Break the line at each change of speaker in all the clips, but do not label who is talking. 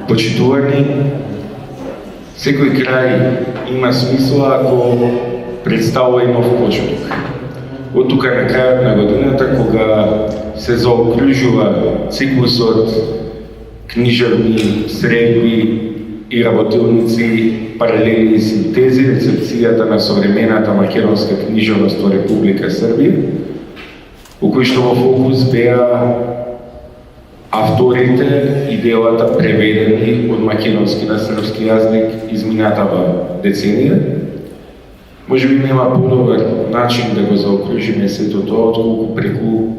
Почитувани, секој крај има смисла ако представува и нов почеток. Од тука на крајот на годината, кога се заокружува циклусот книжевни средби и работилници, паралели и синтези, рецепцијата на современата македонска книжевност во Република Србија, во кој што во фокус беа авторите и делата преведени од македонски на српски јазик изминатава деценија. Може би нема подобар начин да го заокружиме сето тоа, отколку преку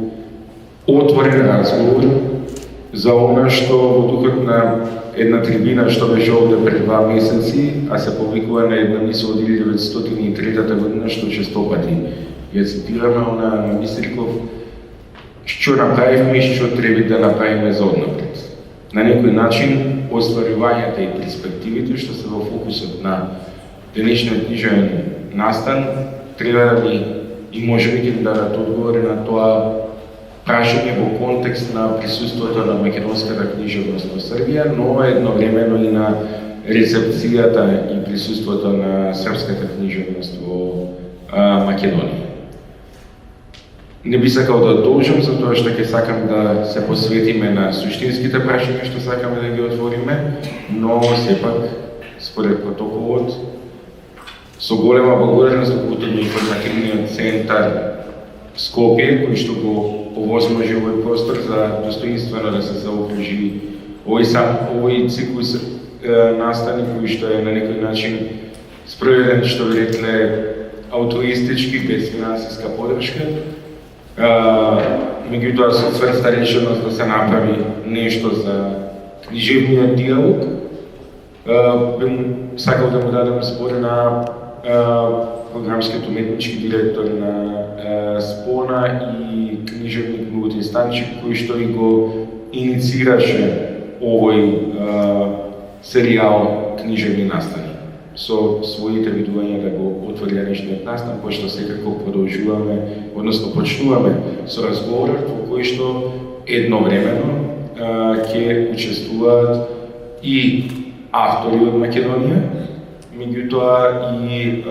отворен разговор за она што во духот на една трибина што беше овде пред 2 месеци, а се повикува на една мисла од 1903 година, што честопати ја цитираме, она на Мистриков, што направивме и што треба да направиме за однапред. На некој начин, остварувањата и перспективите што се во фокусот на денешниот книжевен настан треба да ни и може би да дадат одговори на тоа прашање во контекст на присуството на македонската книжевност во Србија, но едновремено и на рецепцијата и присуството на српската книжевност во Македонија. Не би сакал да должам, затоа што ќе сакам да се посветиме на суштинските прашања што сакаме да ги отвориме, но сепак, според протоколот, со голема благодарност до културно-информативниот центар Скопје, кој што го овозможи овој простор за достоинствено да се заокружи овој циклус настани, кој што е на некој начин спроведен, што ви рекле, алтруистички, без финансиска подршка. Меѓутоа со цврста решеност да се направи нешто за книжевниот диалог. Би сакал да му дадам збор на програмскиот уметнички директор на Спона и книжевник Милутин Станчик, кој што и го инициираше овој серијал книжевни настани со своите видувања да го отвори денешниот настан, кој што секако продолжуваме, односно почнуваме со разговорот во кој што едновремено ќе учествуваат и автори од Македонија, меѓутоа и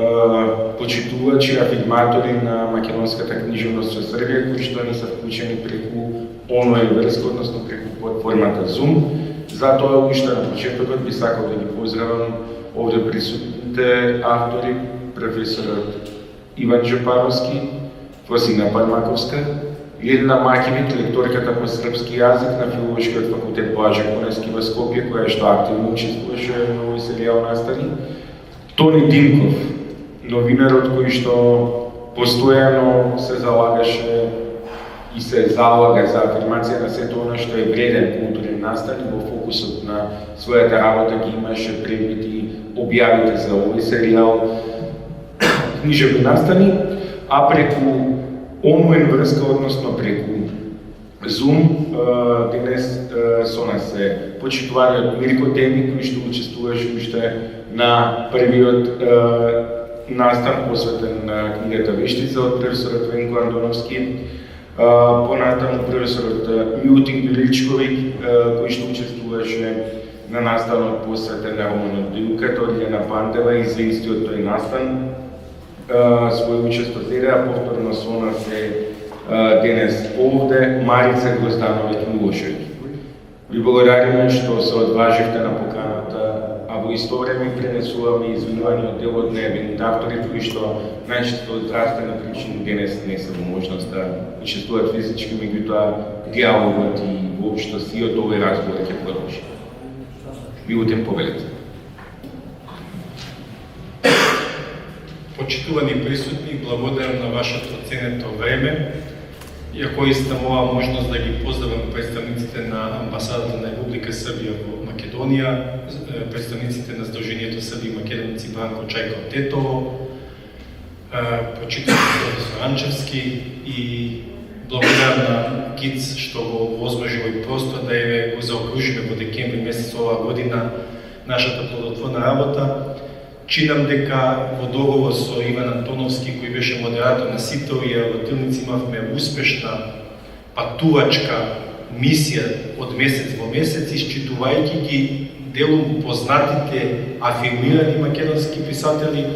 почитувачи, афирматори на македонската книжевност во Србија, кои што не се вклучени преку онлайн врска, односно преку платформата Zoom. Затоа уште на почетокот би сакал да ги поздравам овде присутните автори, професорот Иван Джапаровски, Фросина Пармаковска, Лилна Макивит, лекторката по српски јазик на Филолошкиот факултет Блаже Коневски во Скопје, која што активно учествуваше на овој серијал настани, Тони Динков, новинарот кој што постојано се залагаше и се залага за афирмација на сето она што е вреден културен настан и во фокусот на својата работа ги имаше предвид и објавите за овој серијал книжевни настани, а преку онлайн врска, односно преку Zoom, денес со нас е почитуваниот Мирко Теми, кој што учествуваше уште на првиот настан посветен на книгата Вештица од професорот Венко Андоновски, понатаму професорот Милутин Гриличковик, кој што учествуваше на настанот посветен на романот Билката од Лена Пантева и за истиот тој настан свој учество зеде, а повторно со нас е денес овде Марица Гроздановиќ Милошевиќ. Ви благодариме што се одваживте на поканата, а во исто време пренесуваме извинување од делот на евените автори, кои што најчесто од здравствена причина денес не се во можност да учествуваат физички, меѓутоа диалогот и воопшто сиот овој разговор ќе продолжи. Милутин, повелете.
Почитувани присутни, благодарам на вашето ценето време. Ја користам оваа можност да ги поздравам представниците на амбасадата на Република Србија во Македонија, представниците на Сдруженијето Срби и македонци Бранко Чајков Тетово, почитувани професор Анчевски и благодарам на КИЦ што го возможи овој простор да еве го заокружиме во декември месец оваа година нашата плодотворна работа. Чинам дека во договор со Иван Антоновски, кој беше модератор на сите овие работилници, имавме успешна патувачка мисија од месец во месец, исчитувајќи ги делом познатите афирмирани македонски писатели,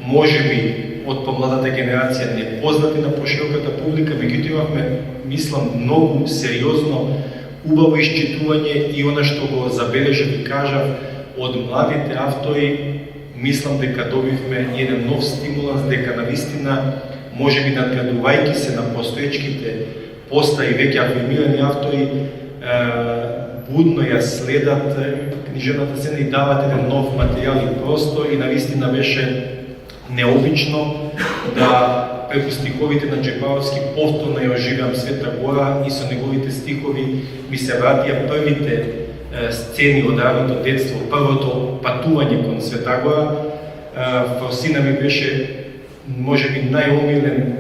можеби од помладата генерација непознати на пошироката публика, меѓутоа имавме, мислам, многу сериозно, убаво исчитување и она што го забележав и кажав од младите автори, мислам дека добивме еден нов стимуланс, дека навистина, можеби надградувајќи се на постоечките поста и веќе афирмирани автори, будно ја следат книжевната сцена и дават еден нов материјал и простор и навистина беше необично да преку стиховите на Джебаровски повторно ја оживам Света гора и со неговите стихови ми се вратија првите сцени од ранното детство, првото патување кон Света гора. Фросина ми беше можеби најомилен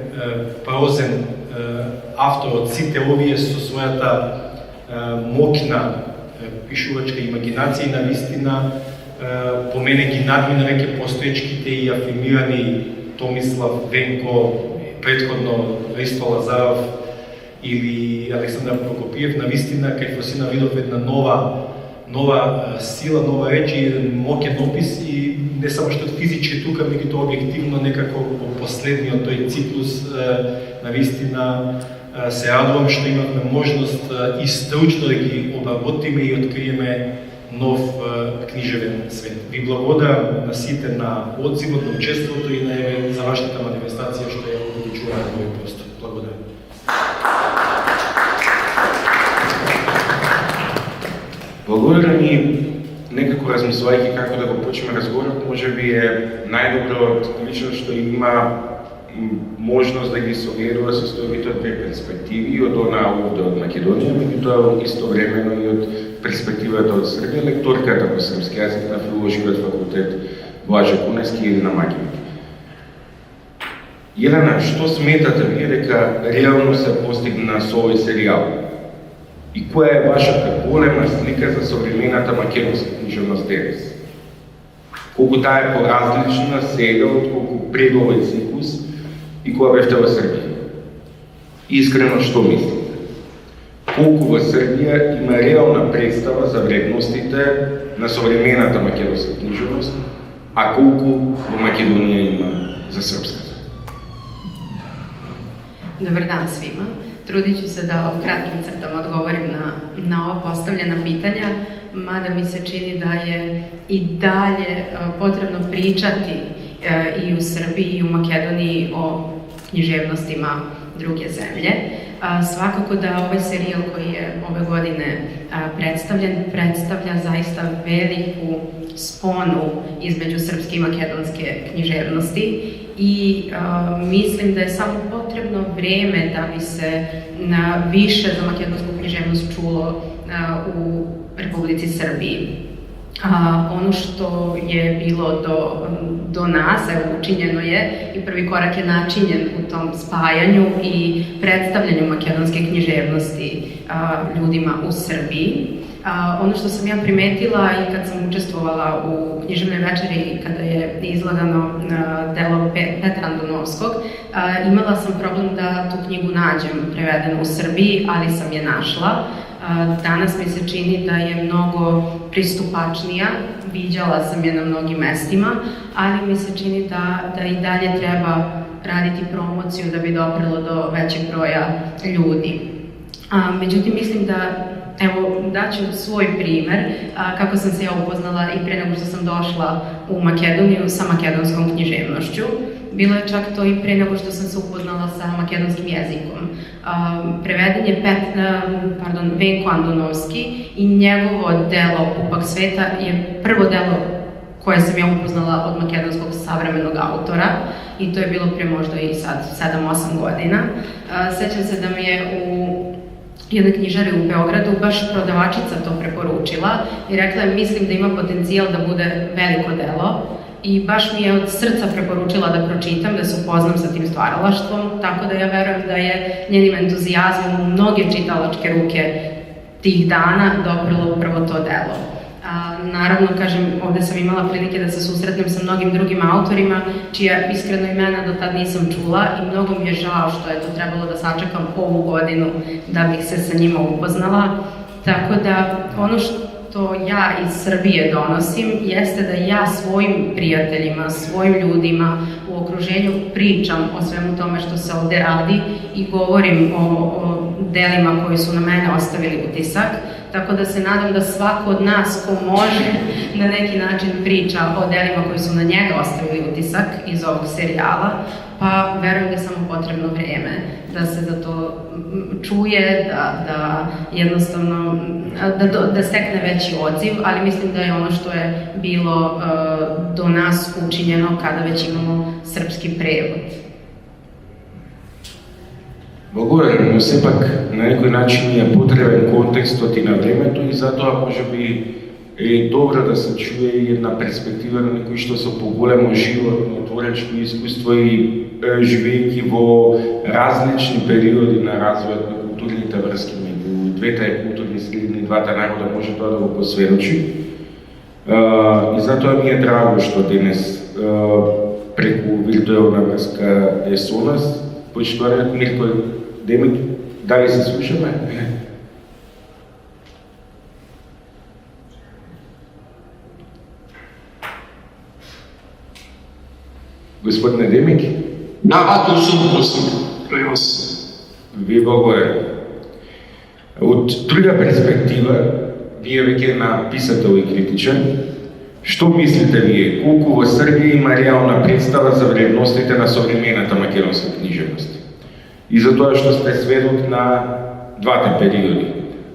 прозен автор од сите овие со својата моќна пишувачка имагинација и навистина по мене ги надмина веќе постоечките и афирмирани Томислав, Венко, предходно Ристо Лазаров или Александар Прокопиев. Навистина кај Фросина видов една нова сила, нова реч и моќен опис и не само што физички тука, меѓутоа објективно некако по последниот тој циклус навистина се радувам што имавме можност и стручно да ги обработиме и откриеме нов книжевен свет. Ви благодарам на сите на одзивот, на учеството и на за вашата манифестација што ја одличуваме на овој простор. Благодарам.
Благодарам и некако размислувајќи како да го почнеме разговорот, можеби е најдобро лично што има можност да ги согледува состојбите од две перспективи, од она овде од Македонија, меѓутоа истовремено и од перспективата од Србија, лекторката по српски јазик на Филолошкиот факултет Блаже Куневски или на Македонија. Елена, што сметате вие дека реално се постигна со овој серијал? И која е вашата голема слика за современата македонска книжевност денес? Колку таа е поразлична сега од колку пред овој циклус и кога бевте во Србија? Искрено, што мислите? Колку во Србија има реална представа за вредностите на современата македонска книжевност, а колку во Македонија има за српската?
Добар дан свима. Трудit ću se da u kratkim crtama odgovorim na ova postavljena pitanja, mada mi se čini da je i dalje potrebno pričati i u Srbiji i u Makedoniji o književnostima druge zemlje. Svakako da ovaj serijal koji je ove godine predstavlja zaista veliku sponu između srpske i makedonske književnosti i mislim da je samo potrebno vreme da bi se više za makedonsku književnost čulo u Republici Srbiji. Ono što je bilo do nas, učinjeno je i prvi korak je načinjen u tom spajanju i predstavljanju makedonske književnosti ljudima u Srbiji. Ono što sam ja primetila i kad sam učestvovala u književnoj večeri kada je izlagano delo Petra Andonovskog, imala sam problem da tu knjigu nađem prevedenu u Srbiji, ali sam je našla. Danas mi se čini da je mnogo pristupačnija, viđala sam je na mnogim mestima, ali mi se čini da i dalje treba raditi promociju da bi doprelo do većeg broja ljudi. Međutim, mislim da, evo, daću svoj primer, kako sam se ja upoznala i pre nego što sam došla u Makedoniju sa makedonskom književnošću. Bilo je čak to i pre nego što sam se upoznala sa makedonskim jezikom. Preveden je Venko Andonovski i njegovo delo Pupak sveta je prvo delo koje sam ja upoznala od makedonskog savremenog autora i to je bilo pre možda i sad 7-8 godina. Sećam se da mi je u jednoj knjižari u Beogradu baš prodavačica to preporučila i rekla je mislim da ima potencijal da bude veliko delo i baš mi je od srca preporučila da pročitam, da se upoznam sa tim stvaralaštvom, tako da ja verujem da je njenim entuzijazmom u mnoge čitalačke ruke tih dana doprilo upravo to delo. Naravno, kažem, ovde sam imala prilike da se susretnem sa mnogim drugim autorima, čija iskreno imena do tad nisam čula i mnogo mi je žao što je to trebalo da sačekam ovu godinu da bih se sa njima upoznala. Tako da, ono što ja iz Srbije donosim jeste da ja svojim prijateljima, svojim ljudima u okruženju pričam o svemu tome što se ovde radi i govorim o delima koji su na mene ostavili utisak, tako da se nadam da svako od nas ko može na neki način priča o delima koji su na njega ostavili utisak iz ovog serijala, pa verujem da je samo potrebno vreme da se za to čuje, da jednostavno da stekne veći odziv, ali mislim da je ono što je bilo do nas učinjeno kada već imamo srpski prevod.
Благодаря, но сепак на некој начин е потребен контекстот и на времето и затоа можеби е добро да се чуе и една перспектива на некој што со поголемо животно, творечко искуство и живејќи во различни периоди на развојот на културните врски меѓу двете културни средини, двата народа може тоа да го посведочи. И затоа ми е драго што денес преку виртуелна врска е со нас. Почитуваниот Мирко Демик, дали се слушаме? Господине Демик?
Да, тоа сум, приема се.
Ви благодарам. Од друга перспектива, вие веќе на писател и критичен, што мислите вие, колку во Србија има реална представа за вредностите на современата македонска книжевност? И за тоа што сте сведок на двата периоди.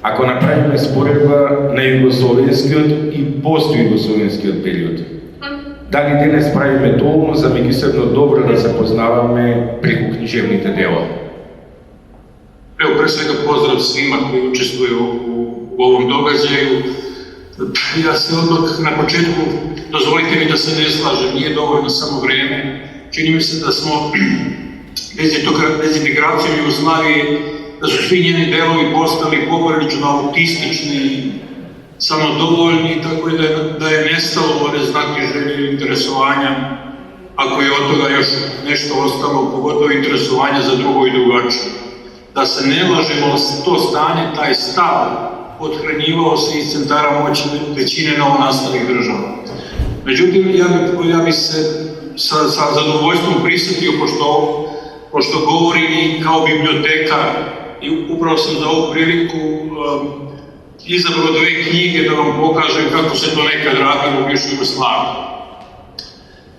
Ако направиме споредба на југословенскиот и пост-југословенскиот период, дали денес правиме доволно за меѓусебно добро да се познаваме преку книжевните дела?
Evo, pre svega pozdrav svima koji učestvuju u ovom događaju. Ja se odmah na početku, dozvolite mi da se ne slažem, nije dovoljno samo vreme. Čini mi se da smo dezintegracijom Jugoslavije, da su svi njeni delovi postali poprilično autistični, samodovoljni, tako da je nestalo ove znake želje i interesovanja, ako je od toga još nešto ostalo, pogotovo interesovanja za drugo i drugačije. Da se ne lažemo, to stanje, taj stav, odhranjivao se iz centara moći većine novonastalih država. Međutim, ja bi se sa zadovoljstvom prisjetio, pošto govorim i kao bibliotekar, i upravo sam za ovu priliku izabrao dve knjige da vam pokažem kako se to nekad radilo u bivšoj Jugoslaviji.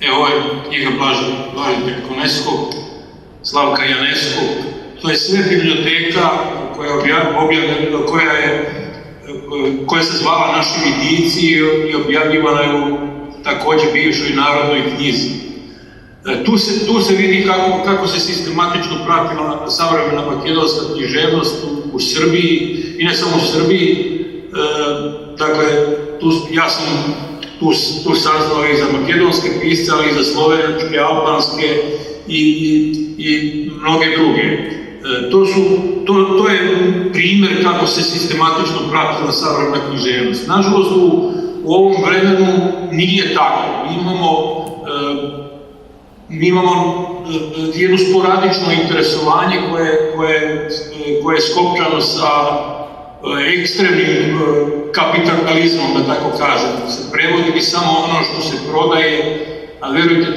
Evo, ovo je knjiga Blaža Konesko, Slavka Janesko. To je sve biblioteka koja se zvala Naši vidici i objavljivana je u takođe bivšoj narodnoj knjizi. Tu se vidi kako se sistematično pratila savremena makedonska književnost u Srbiji i ne samo u Srbiji. Dakle, ja sam tu saznao i za makedonske pisce, ali i za slovenačke, albanske i mnoge druge. To je primer kako se sistematično pratila savremena književnost. Nažalost, u ovom vremenu nije tako. Mi imamo jedno sporadično interesovanje koje je skopčano sa ekstremnim kapitalizmom, da tako kažem. Se prevodi samo ono što se prodaje, a verujte,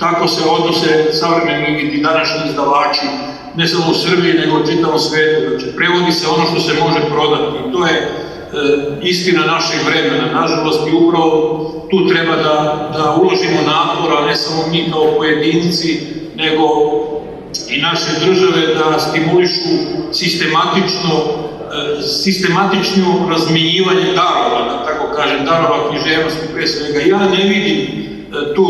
tako se odnose savremeni i današnji izdavači, ne samo u Srbiji, nego u čitavom svetu. Znači, prevodi se ono što se može prodati. I to je istina našeg vremena. Nažalost, i upravo tu treba da uložimo napor, a ne samo mi kao pojedinci, nego i naše države da stimulišu sistematično razmenjivanje darova, da tako kažem, darova književnosti pre svega. Ja ne vidim tu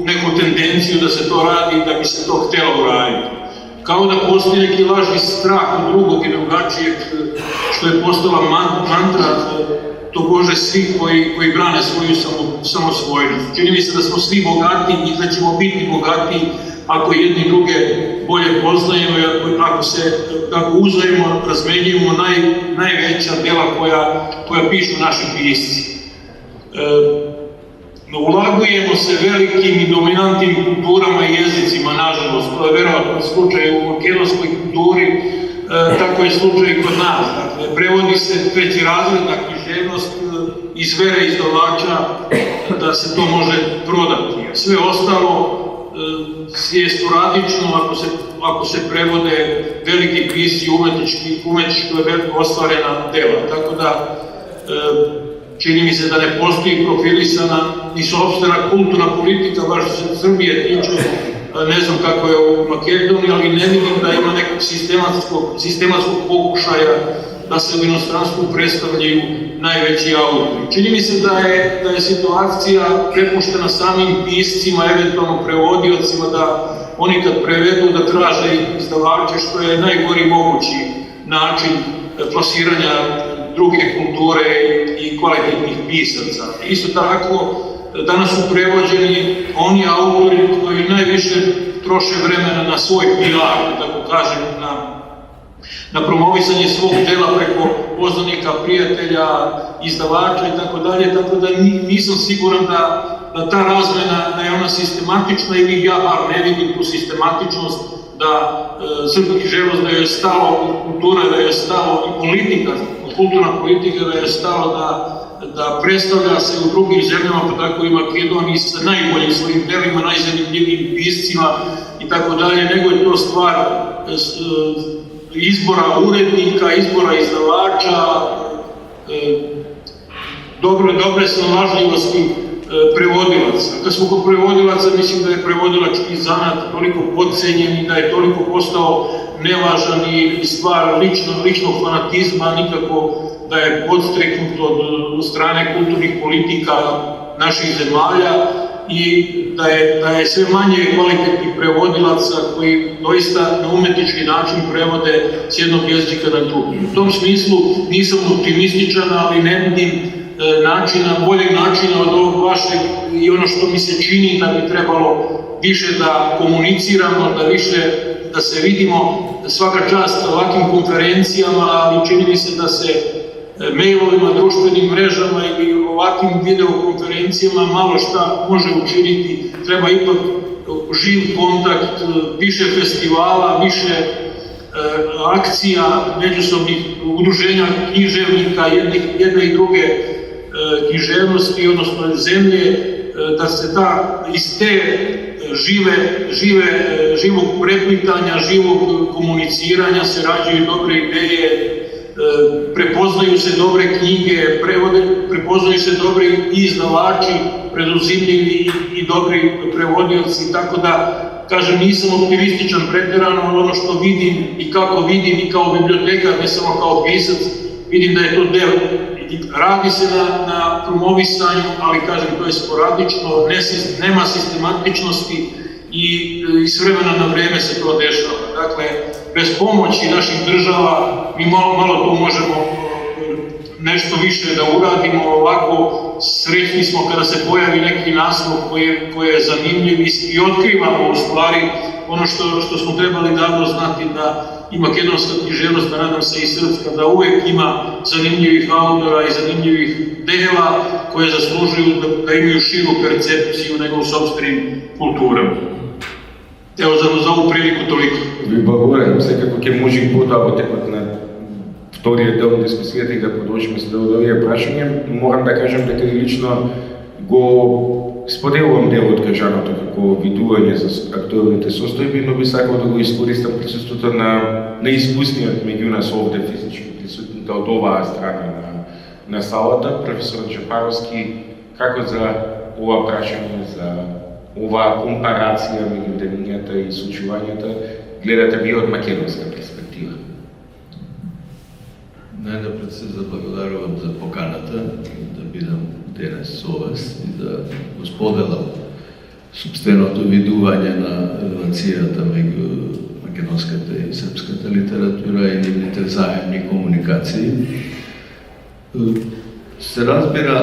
neku tendenciju da se to radi i da bi se to htelo uraditi. Kao da postoji neki lažni strah od drugog i drugačijeg, što je postala mantra tobože svih koji brane svoju samosvojnost. Čini mi se da smo svi bogati i da ćemo biti bogati ako jedni druge bolje poznajemo i ako uzajemo, razmenjujemo najveća dela koja pišu naši pisci. Ulagujemo se velikim i dominantnim kulturama i jezicima, nažalost, to je verovatno slučaj u makedonskoj kulturi, tako je slučaj i kod nas. Dakle, prevodi se treći razredna književnost iz vere izdavača da se to može prodati. Sve ostalo je sporadično ako se prevode veliki pisci umetnički ostvarena dela. Tako da čini mi se da ne postoji profilisana ni sopstvena kulturna politika, baš što se Srbije tiče, ne znam kako je u Makedoniji, ali ne vidim da ima nekog sistematskog pokušaja da se u inostranstvu predstavljaju najveći autori. Čini mi se da je situacija prepuštena samim piscima, eventualno prevodiocima, da oni kad prevedu da traže izdavače, što je najgori mogući način plasiranja druge kulture i kvalitetnih pisaca. Isto tako, danas su prevođeni oni autori koji najviše troše vremena na svoj PR, tako kažem, na promovisanje svog dela preko poznanika, prijatelja, izdavača i tako dalje, tako da nisam siguran da ta razmena, da je ona sistematična ili ja bar ne vidim tu sistematičnost, da srpska književnost, da je stalo kultura, da je stalo i politika, kulturna politika, da je stalo da predstavlja se u drugim zemljama, pa tako i Makedoniji sa najboljim svojim delima, najzanimljivijim piscima i tako dalje, nego je to stvar izbora urednika, izbora izdavača, dobre snalažljivosti prevodilaca. Kad smo kod prevodilaca, mislim da je prevodilački zanat toliko podcenjen i da je toliko postao nevažan i stvar ličnog fanatizma, nikako da je podstreknut od strane kulturnih politika naših zemalja i da je sve manje kvalitetnih prevodilaca koji doista na umetnički način prevode s jednog jezika na drugi. U tom smislu nisam optimističan, ali ne vidim boljeg načina od ovog vašeg i ono što mi se čini da bi trebalo više da komuniciramo, da se vidimo, svaka čast ovakvim konferencijama, ali čini mi se da se mailovima, društvenim mrežama ili ovakvim videokonferencijama malo šta može učiniti. Treba ipak živ kontakt, više festivala, više akcija, međusobnih udruženja književnika, jedne i druge književnosti, odnosno zemlje, da se iz te živog preplitanja, živog komuniciranja se rađaju dobre ideje, prepoznaju se dobre knjige, prepoznaju se dobri izdavači, preduzimljivi i dobri prevodioci, tako da, kažem, nisam optimističan preterano, ono što vidim i kako vidim i kao bibliotekar, ne samo kao pisac, vidim da je to deo. Radi se na promovisanju, ali kažem, to je sporadično, nema sistematičnosti i s vremena na vreme se to dešava. Dakle, bez pomoći naših država mi malo tu možemo nešto više da uradimo, ovako srećni smo kada se pojavi neki naslov koji je zanimljiv i otkrivamo u stvari ono što smo trebali davno znati, da i makedonska književnost, a nadam se i srpska, da uvek ima zanimljivih autora i zanimljivih dela koje zaslužuju da imaju širu percepciju nego u sopstvenim kulturama. Evo za ovu priliku toliko.
Ви благодарам. Секако ќе може и потоа во текот на вториот дел на дискусијата и да продолжиме со овие прашања. Морам да кажам дека лично го споделувам делот кажаното како видување за актуелните состојби, но би сакал да го искористам присуството на искусниот меѓу нас овде физички присутните од оваа страна на салата, професор Джапаровски, како за ова прашање, за оваа компарација меѓу делењата и случувањата гледате вие од македонска перспектива?
Најнапред се заблагодарувам за поканата да бидам денес со вас и да го споделам сопственото видување на релацијата меѓу македонската и српската литература и нивните заемни комуникации. Се разбира,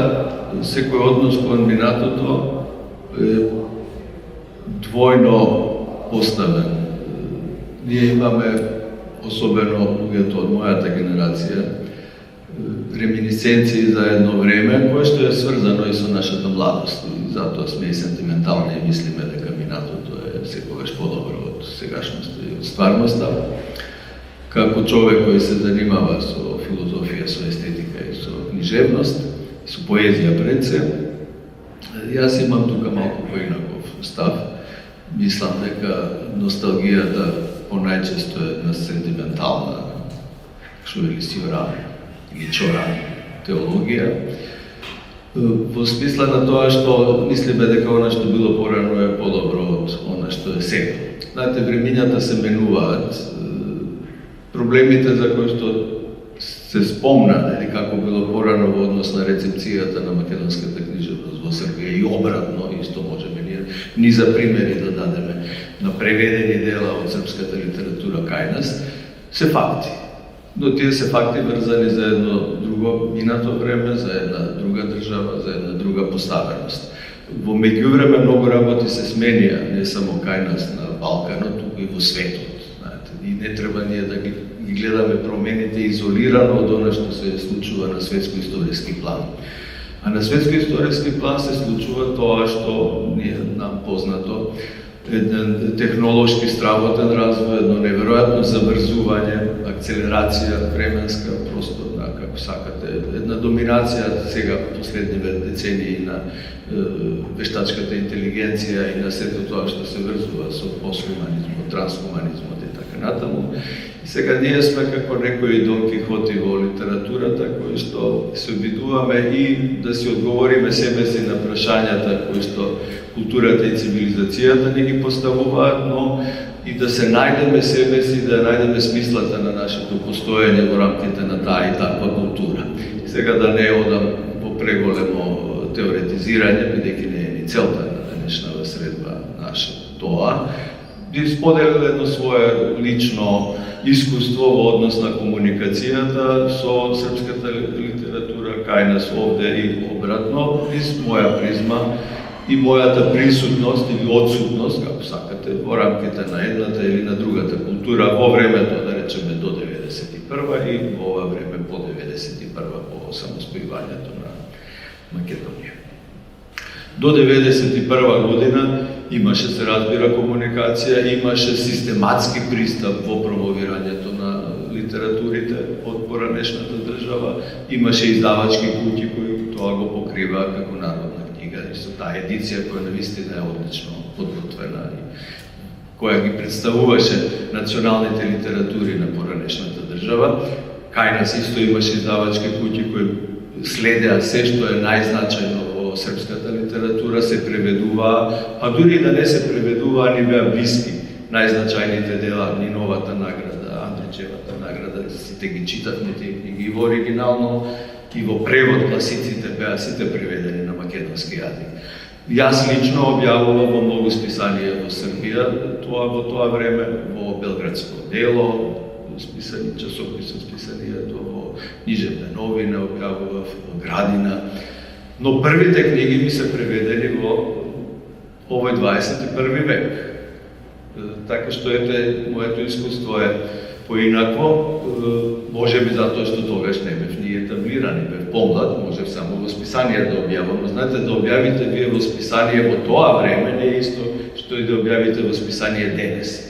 секој однос кон минатото е двојно поставен. ние имаме, особено луѓето од мојата генерација, реминисценции за едно време, кое што е сврзано и со нашата младост. И затоа сме и сентиментални и мислиме дека минатото е секогаш подобро од сегашноста и од стварноста. Како човек кој се занимава со филозофија, со естетика и со книжевност, со поезија пред се, јас имам тука малку поинаков став. Мислам дека носталгијата понајчесто е една сентиментална, што вели сиора или чора теологија, во смисла на тоа што мислиме дека она што било порано е подобро од она што е сега. Знаете, времињата се менуваат, проблемите за кои што се спомна, или како било порано во однос на рецепцијата на македонската книжевност во Србија и обратно, исто можеме ни за примери да дадеме на преведени дела од српската литература кај нас, се факти. Но тие се факти врзани за едно друго минато време, за една друга држава, за една друга поставеност. Во меѓувреме многу работи се сменија, не само кај нас на Балканот, туку и во светот. Знаете, и не треба ние да ги гледаме промените изолирано од она што се случува на светско-историски план. А на светско-историски план се случува тоа што ние нам познато, еден технолошки стравотен развој, едно неверојатно забрзување, акцелерација временска, просто како сакате, една доминација сега последниве децении на вештачката интелигенција и на сето тоа што се врзува со постхуманизмот, трансхуманизмот и така натаму. И сега ние сме како некои Дон Кихоти во литературата, кои што се обидуваме и да си одговориме себе си на прашањата кои што културата и цивилизацијата не ги поставуваат, но и да се најдеме себе си, да најдеме смислата на нашето постоење во рамките на таа и таква култура. И сега да не одам во преголемо теоретизирање, бидејќи не е ни целта на денешната средба наша тоа, би споделил едно свое лично искуство во однос на комуникацијата со српската литература кај нас овде и обратно, из моја призма и мојата присутност или отсутност, како сакате, во рамките на едната или на другата култура во времето, да речеме, до 91 и во ова време по 91 по самоспојувањето на Македонија. До 91 година имаше, се разбира, комуникација, имаше систематски пристап во промовирањето на литературите од поранешната држава, имаше издавачки куќи кои тоа го покрива како народна книга и со таа едиција која навистина е одлично подготвена и која ги представуваше националните литератури на поранешната држава. Кај нас исто имаше издавачки куќи кои следеа се што е најзначајно во српската литература, се преведуваа, а дури да не се преведуваа, ни беа блиски најзначајните дела, Ниновата награда, Андричевата награда, сите ги читавме тие книги и во оригинално и во превод класиците беа сите преведени на македонски јазик. Јас лично објавувам во многу списанија во Србија, во тоа време, во Белградско дело, списани часописот списанијето, во Книжевна новина објавував, во Градина, но првите книги ми се преведени во овој 21 век. Така што ете, моето искуство е поинакво, може би затоа што тогаш не бев ние таблирани, бев помлад, можев само во списание да објавам, но знаете, да објавите вие во списание во тоа време не е исто што и да објавите во списание денес.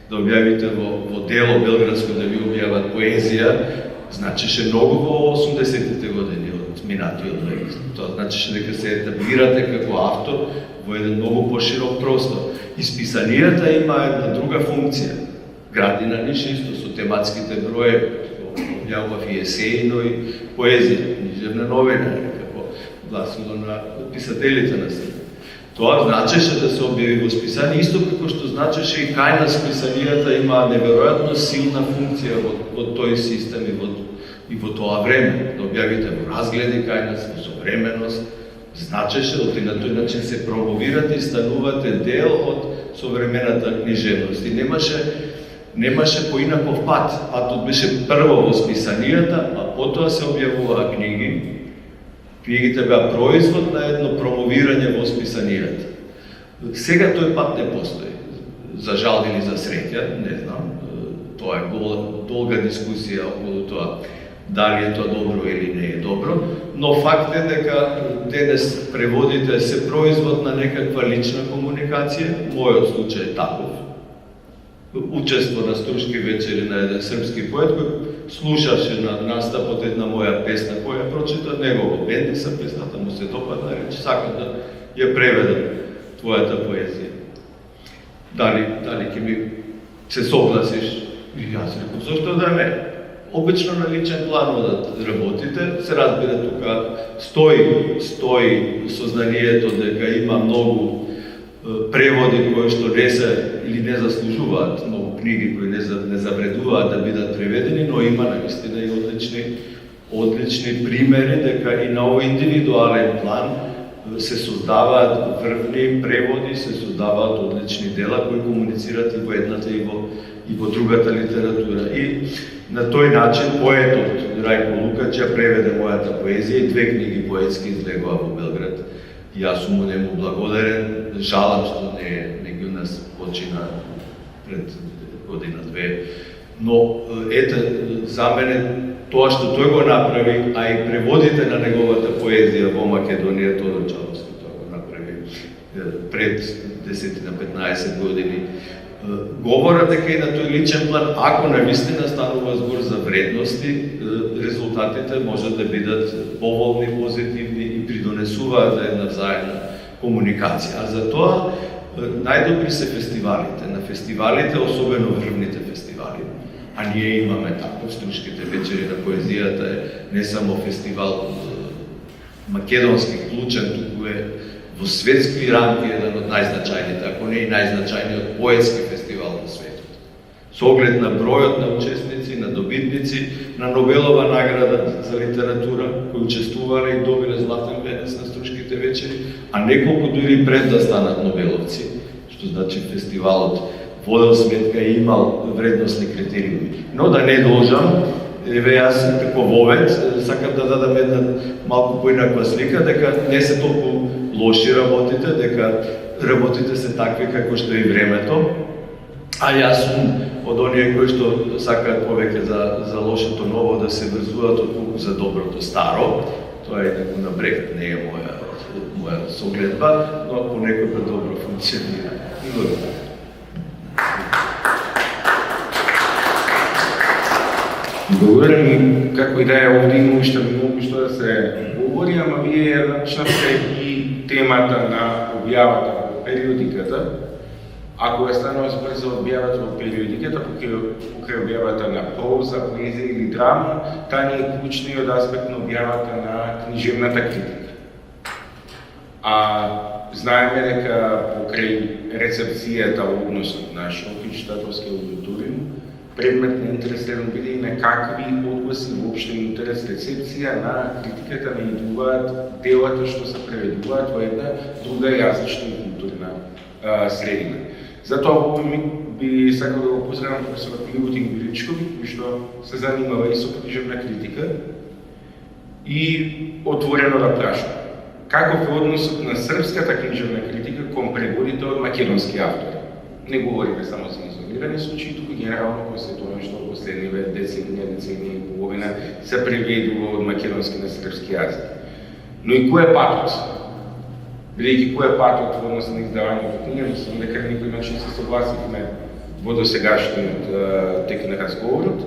Да објавите во дело Белградско да ви објават поезија, значеше многу во 80-тите години од минатиот век. Тоа значеше дека се етаблирате како автор во еден многу поширок простор. Исписанијата има една друга функција. Градина нише исто со тематските брои, објавував и есеи, но и поезија, Книжевна новина, како гласило на писателите на Србија. Тоа значеше да се објави во списание, исто како што значеше и кај нас списанијата има неверојатно силна функција во тој систем и во тоа време. Да објавите во разгледи кај нас, во современост, значеше да на тој начин се промовирате и станувате дел од современата книжевност. И немаше поинаков пат. Патот беше прво во списанијата, а потоа се објавуваа книги. Книгите беа производ на едно промовирање во списанијата. Сега тој пат не постои. за жал или за среќа, не знам, тоа е долга дискусија околу тоа дали е тоа добро или не е добро, но факт е дека денес преводите се производ на некаква лична комуникација, мојот случај е таков. Учество на струшки вечери на еден српски поет, кој слушаше на настапот една моја песна која прочита, негово бендиса песната му се допадна, рече, сакам да ја преведам твојата поезија. Дали ќе ми се согласиш? И јас реков, зашто да не? Обично на личен план да работите, се разбира тука стои сознанието дека има многу преводи кои што не се или не заслужуваат, многу книги кои не завредуваат да бидат преведени, но има наистина и одлични примери дека и на овој индивидуален план се создаваат врвни преводи, се создаваат одлични дела кои комуницират и во едната и во другата литература. И на тој начин поетот Рајко Лукач ја преведе мојата поезија и 2 книги поетски излегоа во Белград. Јас сум му нему благодарен, жалам што не ги нас почина пред година-две. Но ете, за мене тоа што тој го направи, а и преводите на неговата поезија во Македонија, Тодор Чаловски тоа го направи пред 10-15 години, говорат дека и на тој личен план, ако навистина станува збор за вредности, резултатите можат да бидат поволни, позитивни и придонесуваат за една заедна комуникација. А за тоа најдобри се фестивалите. На фестивалите, особено врвните фестивали, а ние имаме таков, Струшките вечери на поезијата е не само фестивал македонски клучен, туку е во светски рамки еден од најзначајните, ако не и најзначајниот поетски фестивал на светот. Со оглед на бројот на учесници, на добитници, на Нобелова награда за литература, кои учествувале и добиле златен венец на Струшките вечери, а неколку дури пред да станат нобеловци, што значи фестивалот водел сметка и имал вредностни критериуми. Но да не должам, еве јас како вовет сакам да дадам една малку поинаква слика, дека не се толку лоши работите, дека работите се такви како што и времето, а јас сум од оние кои што сакаат повеќе за лошото ново да се врзуваат отколку за доброто старо. Тоа е некој на брег, не е моја согледба, но понекога добро функционира.
Благодарам и како и да е овде има уште многу што да се говори, ама вие ја начнавте и темата на објавата во периодиката. Ако е станува збор за објавата во периодиката, покрај објавата на проза, поезија или драма, таа не е клучниот аспект на објавата на книжевната критика. А знаеме дека покрај рецепцијата, односот на Шопин читателски аудиториум, предмет на интерес биде и на какви одгласи воопшто интерес рецепција на критиката не идуваат делата што се преведуваат во една друга јазична и културна средина. Затоа во овој миг би сакал да го поздравам професор Милутин Величкови, кој што се занимава и со книжевна критика и отворено да прашува каков е односот на српската книжевна критика кон преводите од македонски автори. Не говориме само за изолирани случаи, туку генерално кој се тоа што во последниве деценија и половина се преведува од македонски на српски јазик. Но и кој е патот? Бидејќи кој е патот во однос на издавањето книга, мислам дека никој начин се согласивме во досегашниот тек на разговорот.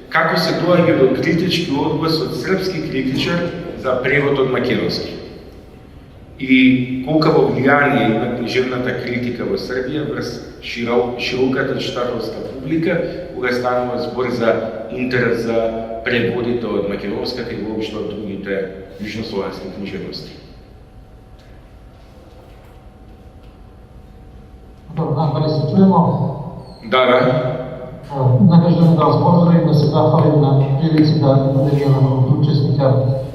Како се доаѓа до критички одглас од српски критичар за превод од македонски? И колкаво влијание има книжевната критика во Србија врз широката читателска публика, кога станува збор за интерес за преводите од македонската и воопшто од другите јужнословенски книжевности.
Добро, дали се чуемо?
Да.
Накажем да вас поздравим, да се захвалим на прилици да бъде jedan од учесника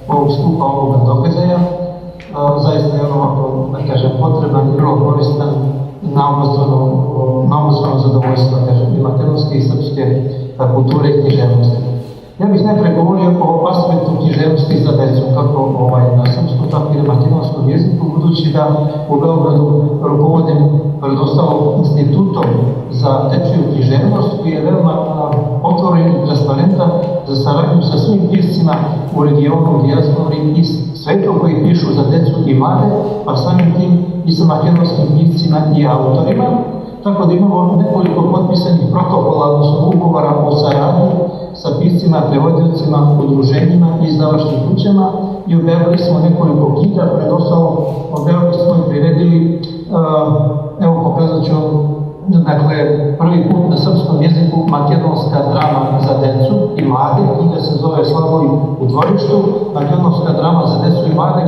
овog skupa, овога догаđaja. Zaista je ono, da kažem, potreban i vrlo koristan i naobostrano zadovoljstvo, kažem, i makedonske i srpske kulture i književnosti. Ja bih najpre govorio o aspektu književnosti za decu, kako na srpskom, tako i na makedonskom jeziku, budući da u Beogradu rukovodim pred ostalog institutom za dečiju književnost koji je veoma otvoren i transparentan za saradnju sa svim piscima u regionu, dijaspori i svetom koji pišu za decu i mlade, pa samim tim i sa makedonskim piscima i autorima. Tako da imamo nekoliko potpisanih protokola, odnosno ugovora o saradnji sa piscima, prevodiocima, udruženjima i izdavačkim kućama i objavili smo nekoliko knjiga, pred ostalom objavili smo i priredili, evo pokazat ću, dakle, prvi put na srpskom jeziku makedonska drama za decu i mlade, knjiga se zove Slavovi u dvorištu, makedonska drama za decu i mlade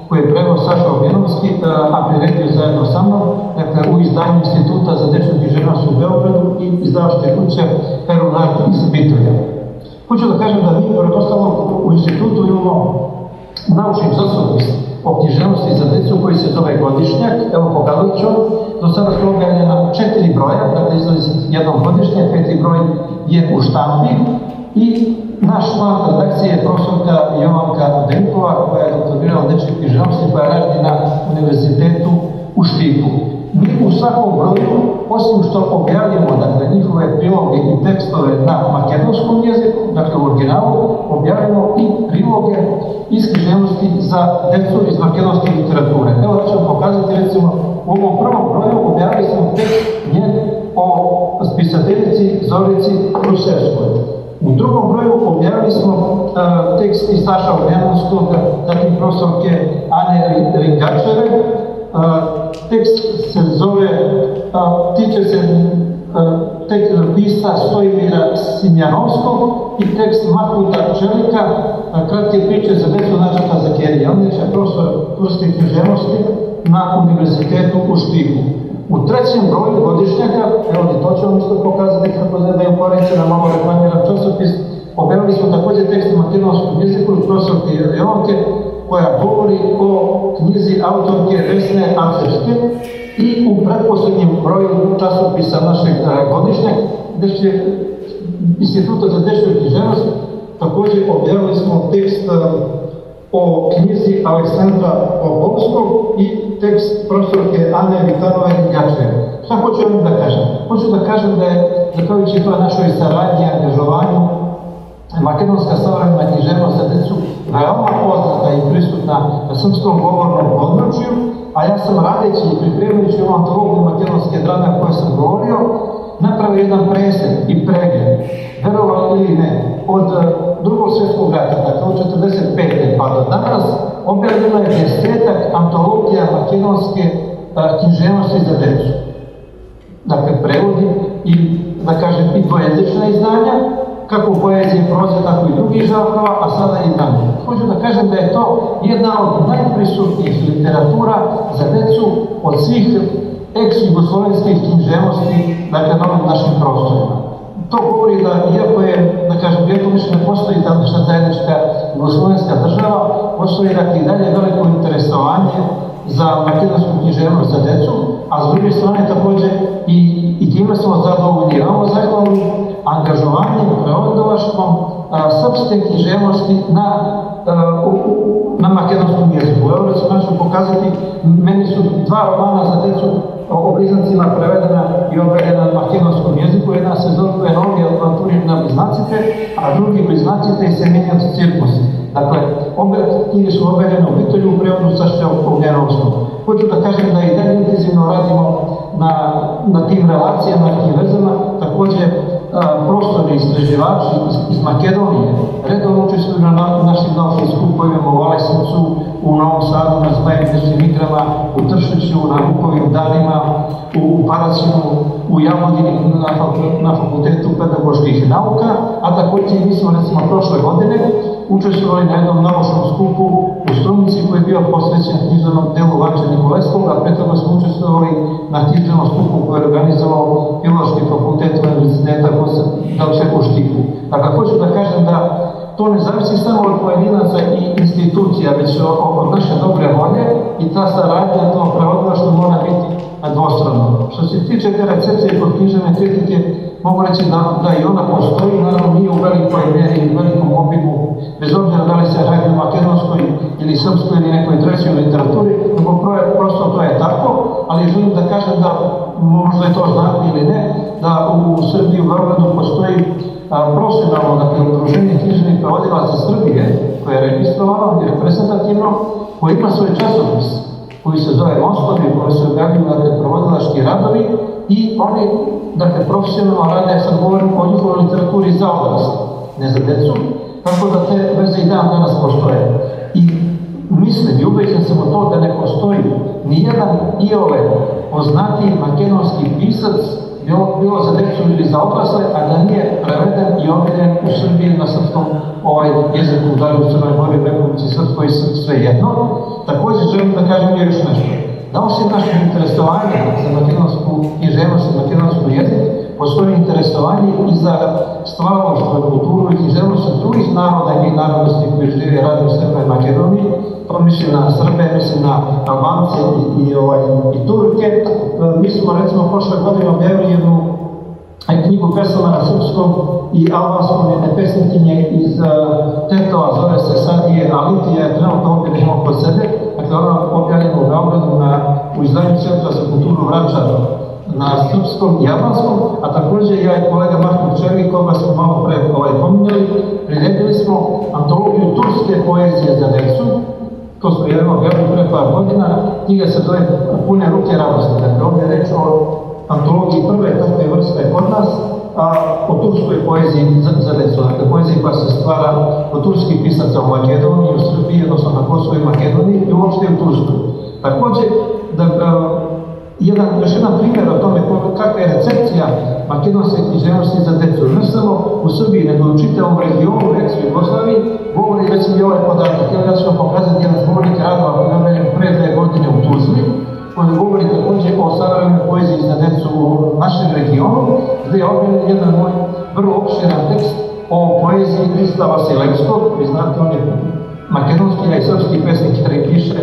koji je preveo Saša Objenovski, a priredio zajedno sa mnom, dakle, u izdanju Instituta za dečju književnost u Beogradu i izdavačke kuće Perunard iz Bitolja. Hoću da kažem da mi, pored ostalog, u institutu imamo naučni časopis o književnosti za decu koji se zove Godišnjak, evo pokazat ću, do sada su objavljena 4 broja, dakle izlazi jednom godišnje, 5. broj je u štampi i naš član redakcije je profesorka Jovanka Denkova, koja je doktorirala u dečjoj književnosti, koja radi na univerzitetu u Štipu. Mi u svakom broju, osim što objavljamo, dakle, njihove priloge i tekstove na makedonskom jeziku, dakle u originalu, objavljamo i priloge iz književnosti za decu iz makedonske literature. Evo da ću vam pokazati, recimo, u ovom prvom broju objavili smo tekst njen o spisateljici Zorici Rusevskoj. U drugom broju objavili smo tekst iz Saša Objenovskog, zatim profesorke Ane Ringačeve. Tekst se zove, tiče se pisa Stojimira Simjanovskog i tekst Mahmuta Čelika, kratke priče za decu Načata Zakerija. On je profesor turske književnosti na univerzitetu u Štipu. U trećem broju Godišnjaka, evo to ću vam isto pokazati kako da je upoređena, malo reklamiran časopis, objavili smo također tekst u makedonskom jeziku i profesorke Jovanke, koja govori o knjizi autorke Vesne Acerske i u pretposlednjem broju časopisa našeg Godišnjak, Instituta za dečju književnost, također objavili smo tekst o knjizi Aleksandra Obovskog i tekst profesorke Ane Vitanove Gačeve. Šta hoću vam da kažem? Hoću da kažem da je, zahvaljujući toj našoj saradnji i angažovanju, makedonska savremena književnost za decu veoma poznata i prisutna na srpskom govornom području, a ja sam radeći i pripremajući ovu antologiju makedonske drame o kojoj sam govorio, napravio jedan presek i pregled, verovali ili ne, od Drugog svjetskog rata, dakle od 1945. pa do danas, objavljeno je 10-ak antologija makedonske književnosti za decu. Dakle, prevodi i, da kažem, i dvojezična izdanja, kako poezije, proze, tako i drugih žanrova, a sada i drame. Hoću da kažem da je to jedna od najprisutnijih literatura za decu od svih ex-jugoslovenskih književnosti, dakle, na ovim našim prostorima. To govori da, iako je, da kažem, iako više ne postoji tadašnja zajednička jugoslovenska država, postoji, dakle, i dalje veliko interesovanje za makedonsku književnost za decu, a s druge strane također i time smo zadovoljni. Ovo zahvalni angažovanjem, prevodavaštvom srpske književnosti na makedonskom jeziku. Evo da ću vam pokazati, meni su 2 romana za decu o bliznancima prevedena i objavljena na makedonskom jeziku. Jedna se zove Novi avanturi na bliznacite, a drugi bliznacite i Semenjac cirkus. Dakle, obe knjige su objavljene u Bitolju u prevodu Saše Objenovskog. Hoću da kažem da i dalje intenzivno radimo na tim relacijama i vezama, također prostorni istraživači iz Makedonije redovno učestvuju na našim naučnim skupovima u Aleksovcu, u Novom Sadu, na Zmajevničnim igrama, u Tršiću, na Vukovim danima, u Paraćinu, u Jagodini, na Fakultetu pedagoških nauka, a također mi smo, recimo, prošle godine učestvovali na jednom naučnom skupu u Strumici koji je bio posvećen književnom delu Vanče Nikoleskog, a pre toga smo učestvovali na književnom skupu koji je organizovao Filološki fakultet Univerziteta Dovče u Štipu. Dakle, hoću da kažem da to ne zavisi samo od pojedinaca i institucija, već od naše dobre volje i ta saradnja, to prevodilaštvo mora biti dvostrano. Što se tiče te recepcije kod književne kritike, mogu reći da i ona postoji, naravno nije u velikoj mjeri i u velikom obimu, bez obzira da li se radi o makedonskoj ili srpskoj ili nekoj trećoj literaturi, nego prosto to je tako, ali želim da kažem da, možda je to znate ili ne, da u Srbiji, u Beogradu postoji profesionalno, dakle, udruženje književnih prevodilaca Srbije, koje je registrovano i reprezentativno, koje ima svoj časopis, koji se zove Mostovi, koji se objavljuju, dakle, prevodilački radovi i oni, dakle, profesionalno rade, sad govorim o njihovoj literaturi za odrasle, ne za decu, tako da te veze i dan danas postoje. I mislim i ubeđen sam u to da ne postoji nijedan iole poznatiji makedonski pisac, bilo za decu ili za odrasle, a da nije preveden i objavljen u Srbiji na srpskom jeziku, da li u Crnoj Gori, Republici Srpskoj, sve jedno. Također želim da kažem još nešto. Da osim našeg interesovanja za makedonsku književnost i makedonsku jezik, postoji interesovanje i za stvaralaštvo, kulturu i književnost drugih naroda i narodnosti koji žive i rade u Srbiji i Makedoniji. To mislim na Srbe, mislim na Albance i Turke. Mi smo recimo prošle godine objavili jednu knjigu pesama na srpskom i albanskom, jedne pesnikinje iz Tetova, zove se Sadije Alitija, je trenutno ovdje nećemo kod sebe. Dakle, ona objavljena u Beogradu u izdanju Centra za kulturu Vračar na srpskom i albanskom, a također ja i kolega Marko Červi, koga smo malo pre pominjali, priredili smo antologiju turske poezije za decu. To smo jedno objavili pre par godina, knjiga se zove Pune ruke radosti. Dakle, ovdje je reč o antologiji prve takve vrste kod nas, a o turskoj poeziji za decu. Dakle, poeziji koja se stvara od turskih pisaca u Makedoniji, u Srbiji, odnosno na Kosovo i Makedoniji i uopšte u Turskoj. Također, još jedan primjer o tome kakva je recepcija makedonske književnosti za decu. Ne samo u Srbiji, nego u čitavom regionu, recimo Jugoslaviji, govori recimo i ovaj podatak. Ja ću vam pokazati jedan zbornik radova koji je objavljen pre 2 godine u Tuzli, koji govori također o savremenoj poeziji za decu u našem regionu, gdje je objavljen jedan moj vrlo opširan tekst o poeziji Kristava Selevskog. Vi znate, on je makedonski, a i srpski pesnik, jer piše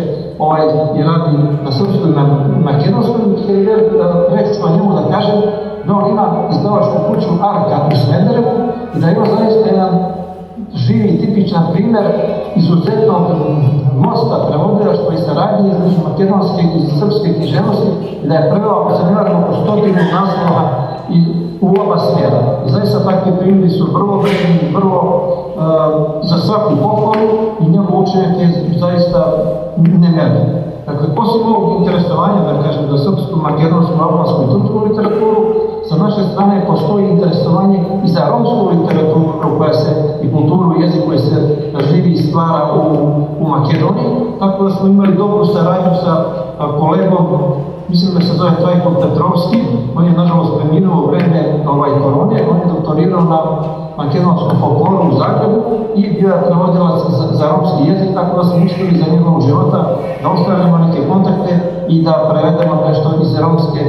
i radi na srpskoj i na makedonskom, jer reći ću njemu da kažem da on ima izdavačku kuću Arka u Smederevu i da ima zaista jedan živi i tipičan primjer izuzetnog mosta prevodilaštva i saradnje između makedonske i srpske književnosti i da je preveo, ako se ne varam, oko 100 naslova i u oba smjera. I zaista takvi primjeri su vrlo vredni, vrlo za svaku pohvalu i njegov učinak je zaista nemerljiv. Dakle, poslije ovog interesovanja, da kažem, za srpsku, makedonsku, albansku i tursku literaturu, sa naše strane postoji interesovanje i za romsku literaturu koja se i kulturu i jezik koji se živi i stvara u Makedoniji. Tako da smo imali dobru saradnju sa kolegom, mislim da se zove Trajko Petrovski, on je nažalost preminuo u vreme korone, on je doktorirao na makedonskom folkloru u Zagrebu i bio je prevodilac za romski jezik, tako da smo uspjeli za njegovog života da ostavljamo neke kontakte i da prevedemo nešto iz romske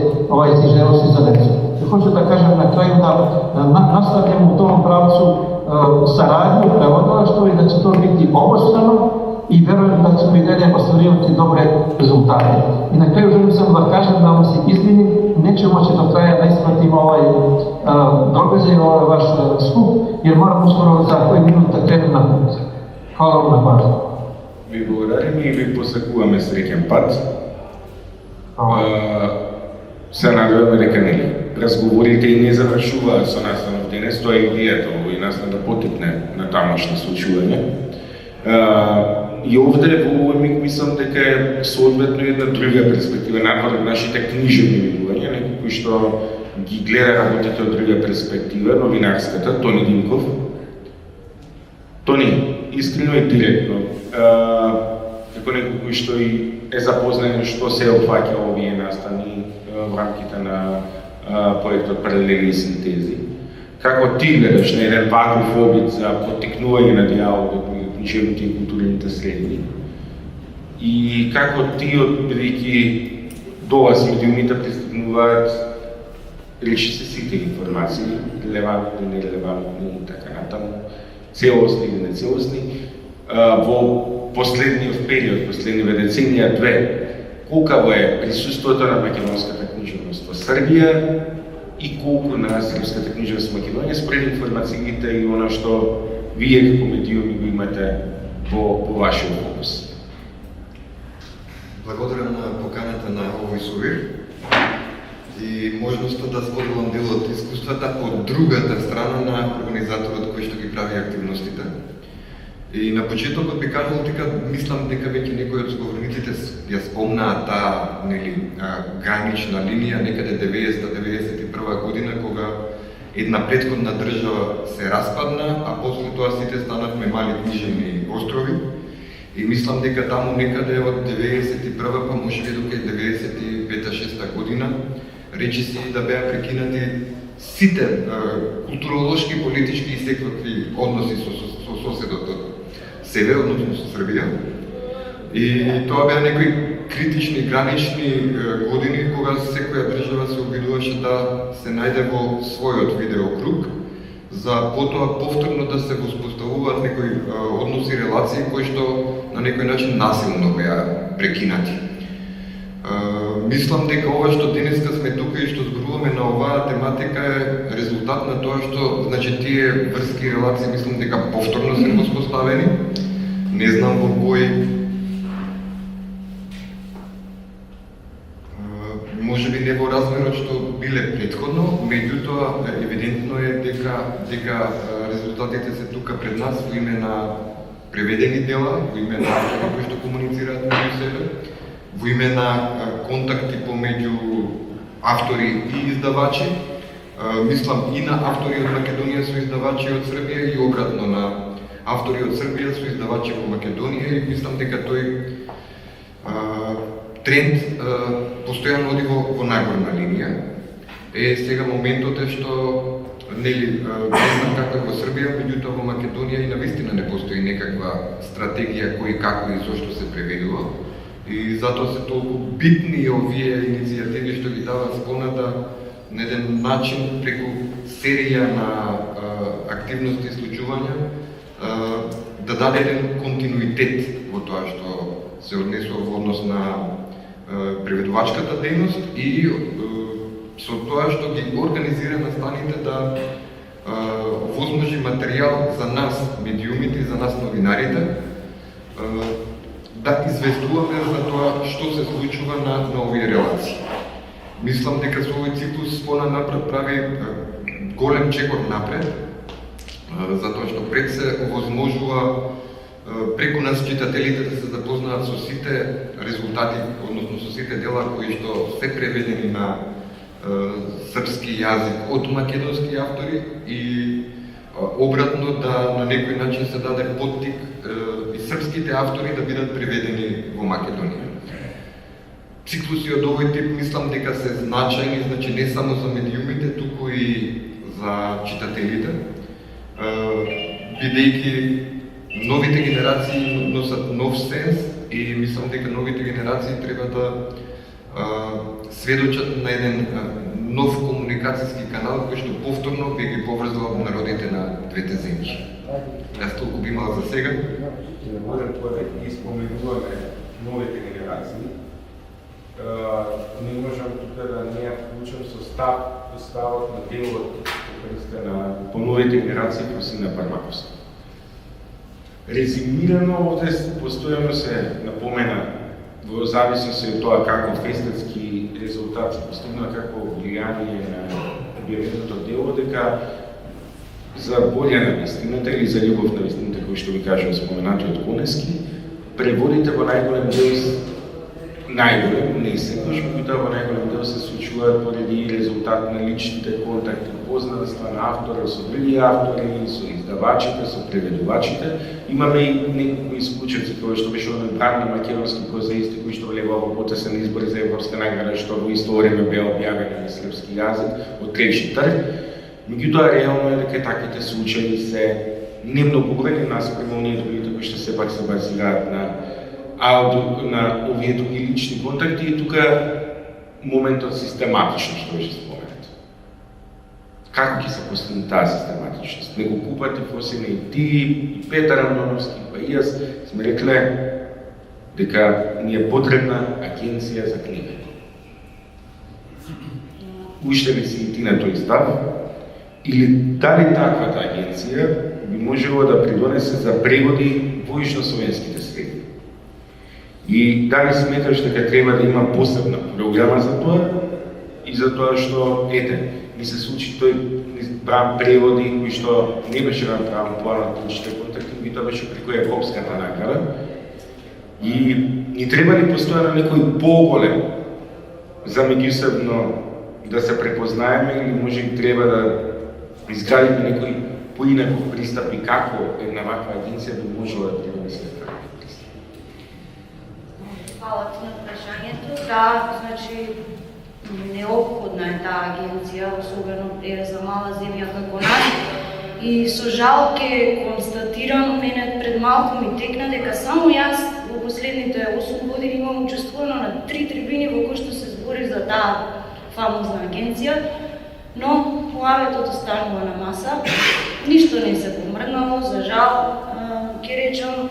književnosti za decu. Hoću da kažem na kraju da nastavljamo u tom pravcu saradnju, prevodilaštvo i da će to biti obostrano i verujem da ćemo i dalje ostvarivati dobre rezultate. I na kraju želim samo da kažem da vam se izvinim, nećemo moći do kraja da ispratim događaj, vaš skup, jer moram uskoro za koji minut da krenem na put. Hvala vam na pažnju.
Ви благодарим и ви посакуваме среќен пат. Се надеваме дека нели разговорите и не завршуваат со настанов денес, тоа е идејата овој настан да потекне на тамошни случувања. И овде во овој миг мислам дека е соодветно една друга перспектива, надвор од нашите книжевни видувања, некој кој што ги гледа работите од друга перспектива, новинарската, Тони Динков. Тони, искрено и директно, како некој кој што и е запознан што се опфаќа овие настани во рамките на проектот Паралелни синтези. Како ти гледаш на еден ваков обид за поттикнување на диалогот меѓу книжевните и културните средини? И како ти, бидејќи до вас медиумите пристигнуваат речиси сите информации, релевантни, нерелевантни и така натаму, целосни или нецелосни, во последниот период, последниве деценија две, колкаво е присуството на македонската книжевност во Србија и колку на српската книжевност во Македонија според информациите и она што вие како медиуми го имате во вашиот фокус.
Благодарам на поканата на овој совир и можноста да споделам дел од искуствата од другата страна на организаторот кој што ги прави активностите. И на почетокот би кажал дека мислам дека веќе некој од зговорниците ја спомнаа таа гранична линија некаде 90-91 година кога една претходна држава се распадна, а после тоа сите станавме мали книжевни острови. И мислам дека таму некаде од 91 па можеби до 95-6 година речиси да беа прекинати сите културолошки, политички и секакви односи со соседот од север, односно со Србија. И тоа беа некои критични, гранични години кога секоја држава се обидуваше да се најде во својот видеокруг, за потоа повторно да се воспоставуваат некои односи, релации кои што на некој начин насилно беа прекинати. Мислам дека ова што денеска сме тука и што зборуваме на оваа тематика е резултат на тоа што, значи, тие врски релации мислам дека повторно се воспоставени. Не знам во кој можеби не во размерот што биле претходно, меѓутоа евидентно е дека резултатите се тука пред нас во име на преведени дела, во име на автори кои што комуницираат меѓу себе, во име на контакти помеѓу автори и издавачи, мислам и на автори од Македонија со издавачи од Србија и обратно на автори од Србија со издавачи во Македонија, и мислам дека тој тренд постојано оди во најгорна линија. Сега моментот е што нели не знам како е во Србија, меѓутоа во Македонија и навистина не постои некаква стратегија кој како и зошто се преведува. И затоа се толку битни овие иницијативи што ги даваат склона да на еден начин преку серија на активности и случувања да даде еден континуитет во тоа што се однесува во однос на преведувачката дејност и со тоа што ги организира настаните да возможи материјал за нас, медиумите, за нас, новинарите, да известуваме за тоа што се случува на овие релации. Мислам дека со овој циклус спона напред прави голем чекор напред, затоа што пред се овозможува преку нас читателите да се запознаат со сите резултати, односно со сите дела кои што се преведени на српски јазик од македонски автори и обратно да на некој начин се даде поттик и српските автори да бидат преведени во Македонија. Циклуси од овој тип мислам дека се значајни, значи не само за медиумите, туку и за читателите, бидејќи новите генерации носат нов сенс и мислам дека новите генерации треба да сведочат на еден нов комуникацијски канал кој што повторно би ги поврзал народите на двете земји. Јас толку би имал за сега.
Да будем повеќе споменуваме новите генерации. Не можам тука да не ја вклучам со ставот на делот на по новите генерации Просина Пармаковска. Резимирано овде постојано се напомена во зависност од тоа како фестетски резултат се постигна, како влијание на објавеното дело, дека за волја на вистината или за љубов на вистината, кој што ви кажа споменатиот Конески, преводите во најголем дел, не секогаш, меѓутоа во најголем дел се случуваат поради резултат на личните контакти, познанства на автора со други автори, со издавачите, со преведувачите. Имаме и некои случаи кои што беше одбран на македонски прозаисти кои што влегува во потесен избор за европска награда, што во исто време беа објавени на српски јазик од Тревши трг. Меѓутоа реално е дека таквите случаи се немногу бројни наспрема оние другите кои што сепак се базираат на овие други лични контакти, и тука моментот систематично што беше споменато. Како ќе се постигне таа система? систематичност. Неколку пати посебно и ти, и Петар Андоновски, па и јас сме рекле дека ни е потребна агенција за книга. Уште ли си и ти на тој став? Или дали таквата агенција би можела да придонесе за преводи во ижнословенските среди? И дали сметаш дека треба да има посебна програма за тоа? И за тоа што, ми се случи тој преводи кои што не беше направен планот на учите контакт, и тоа беше преку Јакобската награда. И ни треба ли постојано некој поголем за меѓусебно да се препознаеме, или може и треба да изградиме некој поинаков пристап и како една ваква агенција би можела да придонесе таков пристап?
Фала ти на прашањето. Да, значи неопходна е таа агенција, особено за мала земја како нас. И со жал ке констатирам, мене пред малку ми текна дека само јас во последните 8 години имам учествувано на 3 трибини во кои што се збори за таа фамозна агенција, но лавето останува на маса, ништо не се помрднало, за жал, ќе речам,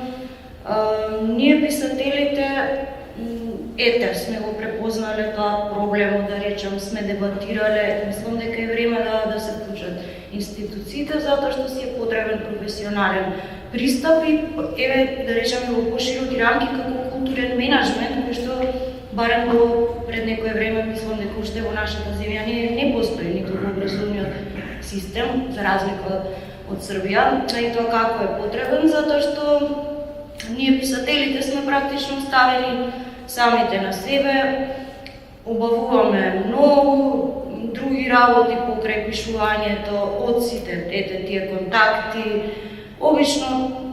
ние писателите, сме го препознале тоа проблемот, да речам, сме дебатирале, мислам дека е време да се вклучат институциите, затоа што си е потребен професионален пристап и, да речем, во пошироки рамки како културен менаџмент, кој што барем пред некое време, мислам дека уште во нашата земја не постои ниту во образовниот систем, за разлика од Србија, и тоа како е потребен, затоа што ние писателите сме практично ставени самите на себе, обавуваме многу други работи покрај пишувањето, од сите тие контакти. Обично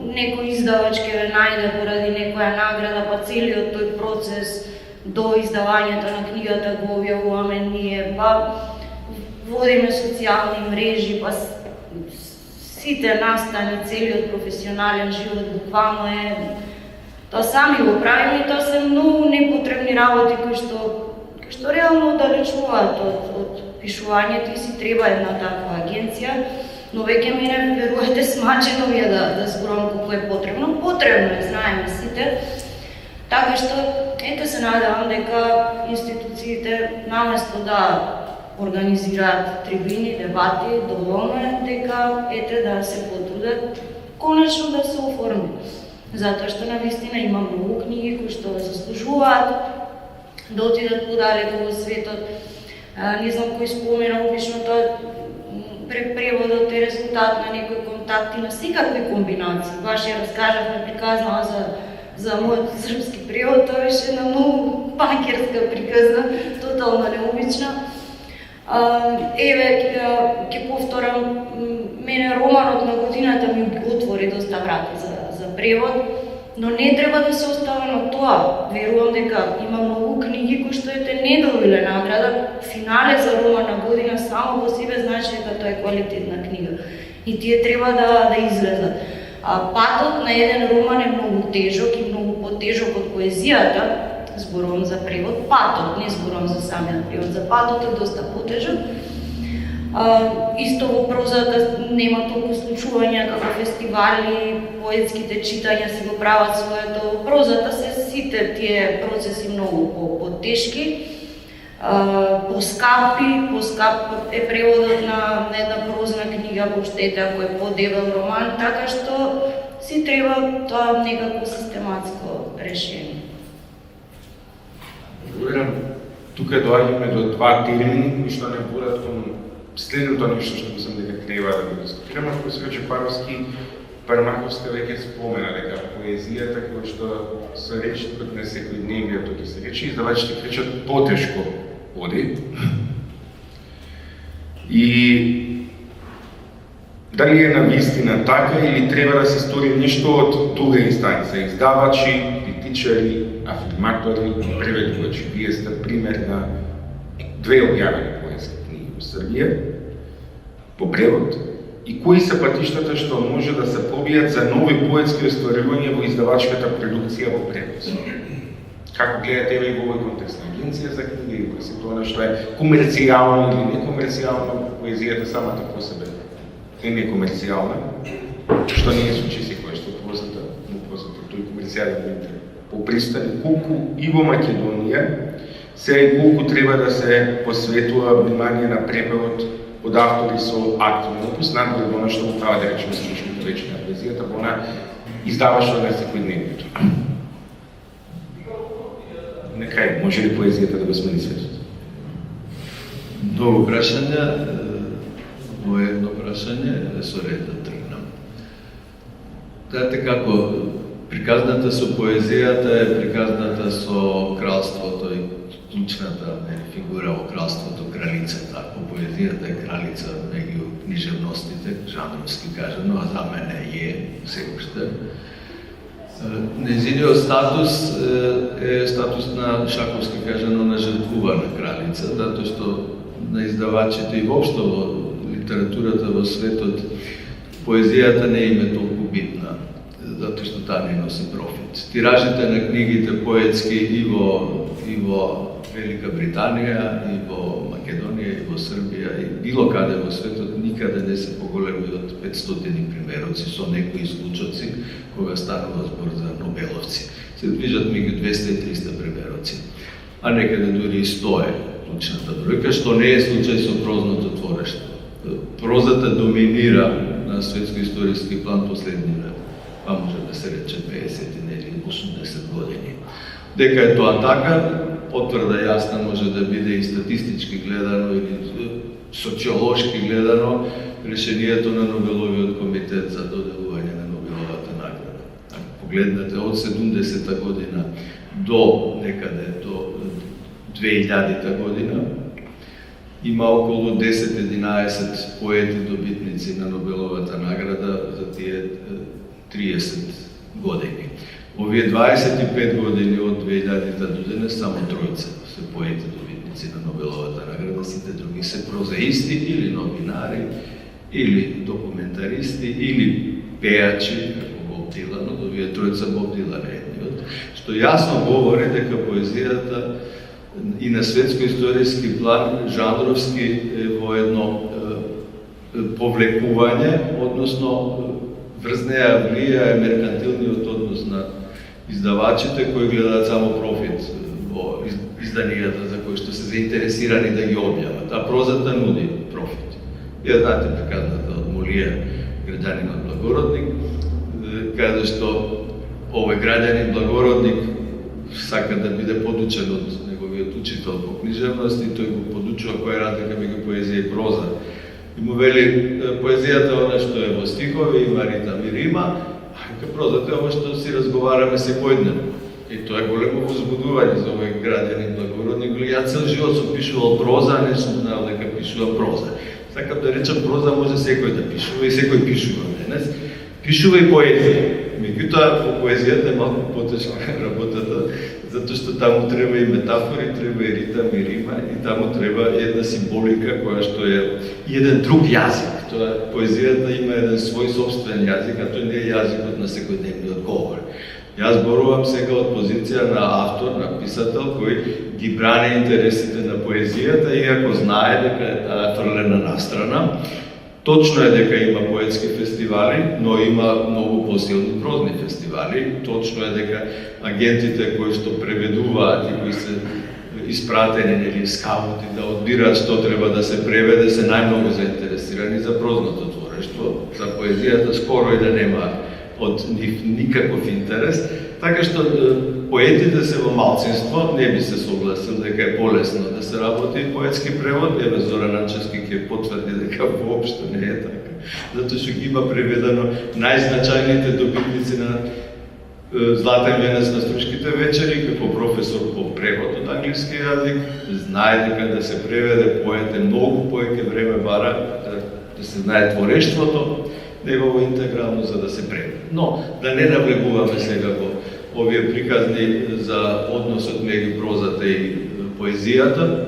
некој издавач ќе ве најде поради некоја награда, па целиот тој процес до издавањето на книгата го објавуваме ние, па водиме социјални мрежи, па сите настани, целиот професионален живот буквално е тоа сами го правиме и тоа се многу непотребни работи кои што реално оддалечуваат од пишувањето и си треба една таква агенција, но веќе мене верувате смачено вие да зборувам колку е потребно. Потребно е, знаеме сите. Така што, се надевам дека институциите наместо да организираат трибини, дебати, доволно е дека да се потрудат конечно да се оформи. Затоа што навистина има многу книги кои што заслужуваат да отидат подалеку во светот. Не знам кој спомена, обично тоа преводот е резултат на некои контакти, на секакви комбинации. Баш ја раскажавме, приказнала за мојот српски превод, тоа беше една многу панкерска приказна, тотално необична. Ќе повторам, мене романот на годината ми отвори доста врати за превод, но не треба да се остава на тоа. Верувам дека има многу книги кои што не добиле награда. Финале за роман на година само по себе значи дека тоа е квалитетна книга. И тие треба да излезат. Патот на еден роман е многу тежок и многу потежок од поезијата. Зборувам за превод, патот, не зборувам за самиот превод. За патот е доста потежок. Исто во прозата нема толку случувања како фестивали, поетските читања си го прават своето. Во прозата се сите тие процеси многу потешки, поскап е преводот на една прозна книга, поштете ако е подебел роман, така што си треба тоа некако систематско решение.
Тука доаѓаме до два термини кои што не водат кон следното нешто што мислам дека треба да го дискутираме, кој се рече Пармаковска веќе спомена дека поезијата која што се речи тука на секојдневието ќе се речи, издавачите кричат потешко оди. И дали е навистина така или треба да се стори нешто од друга инстанца, издавачи, критичари, афирматори, преведувачи. Вие сте пример на две објавени поетски книги во Србија по превод. И кои се патиштата што може да се пробијат за нови поетски остварувања во издавачката продукција во превод? Како гледате и во овој контекст на агенција за книги, кој се тоа нешто е комерцијално или некомерцијално, поезијата самата по себе? е некомерцијална, што не е случај секој што прозата, тој комерцијален интерес попристани колку и во Македонија, се и колку треба да се посветува внимание на препевод од автори со активен опус, надвор од она што го права да речеме слушните речи на поезијата, во она издаващо на секојдневието. Некај, може ли поезијата да го смени светот?
Многу прашања, моје едно прашање е со ред да тргнам. Знаете како приказната со поезијата е приказната со кралството и клучната фигура во кралството, кралицата. По поезијата е кралица меѓу книжевностите, жанровски кажано, а за мене е се уште. Нејзиниот статус е статус на шаковски кажано на жртвувана кралица, затоа што на издавачите и воопшто во литературата во светот поезијата не им е толку битна, затоа што таа не носи профит. Тиражите на книгите поетски и во Велика Британија, и во Македонија, и во Србија, и било каде во светот, никаде не се поголеми од 500 примероци со некои случоци, кога станува збор за Нобеловци. Се движат меѓу 200 и 300 примероци, а некаде дури и 100 е клучната бројка, што не е случај со прозното творештво. Прозата доминира на светско-историски план последниве, па може да се рече 50 или 80 години. Дека е тоа така, потврда јасна може да биде и статистички гледано или социолошки гледано решението на Нобеловиот комитет за доделување на Нобеловата награда. Ако погледнете од 70-та година до некаде до 2000-та година, има околу 10-11 поети добитници на Нобеловата награда за тие 30 години. Овие 25 години од 2000-та до денес само тројца се поети добитници на Нобеловата награда, сите други се прозаисти или новинари, или документаристи, или пеачи, како Боб Дилан, од овие тројца Боб Дилан е едниот, што јасно говори дека поезијата и на светско-историски план жанровски е во едно повлекување, односно врз неја влијае меркантилниот однос на издавачите кои гледаат само профит во изданијата за кои што се заинтересирани да ги објават, а прозата нуди профит. Ја знаете приказната од Молија, граѓанинот благородник, каде што овој граѓанин благородник сака да биде подучен од неговиот учител по книжевност и тој го подучува која е разлика меѓу поезија и проза. И му вели, поезијата она што е во стихови, има ритам и рима, а прозата е ова што си разговараме секојдневно. И тоа е големо возбудување за овој граѓанин благородник. Ја цел живот сум пишувал проза, а не сум знаел дека пишува проза. Сакам да речам, проза може секој да пишува и секој пишува денес. Пишува и поезија. Меѓутоа, во поезијата е малку потешка работата, затоа што таму треба и метафори, треба и ритам и рима, и таму треба една символика која што е еден друг јазик. Тоа поезијата има еден свој собствен јазик, а тој не е јазикот на секојдневниот говор. Јас зборувам сега од позиција на автор, на писател кој ги брани интересите на поезијата, иако знае дека е таа фрлена настрана. Точно е дека има поетски фестивали, но има многу посилни прозни фестивали. Точно е дека агентите кои што преведуваат и кои се испратени или скаути да одбираат што треба да се преведе, се најмногу заинтересирани за прозното творештво. За поезијата скоро и да нема од нив никаков интерес, така што поетите се во малцинство, не би се согласил дека е полесно да се работи поетски превод, еве Зоран Анчевски ќе потврди дека воопшто не е така, затоа што ги има преведено најзначајните добитници на Златен венец на Струшките вечери, како професор по превод од англиски јазик, знае дека да се преведе поет е многу поеќе време бара да се знае творештвото негово интегрално за да се преведе. Но да не навлегуваме сега во овие приказни за односот меѓу прозата и поезијата.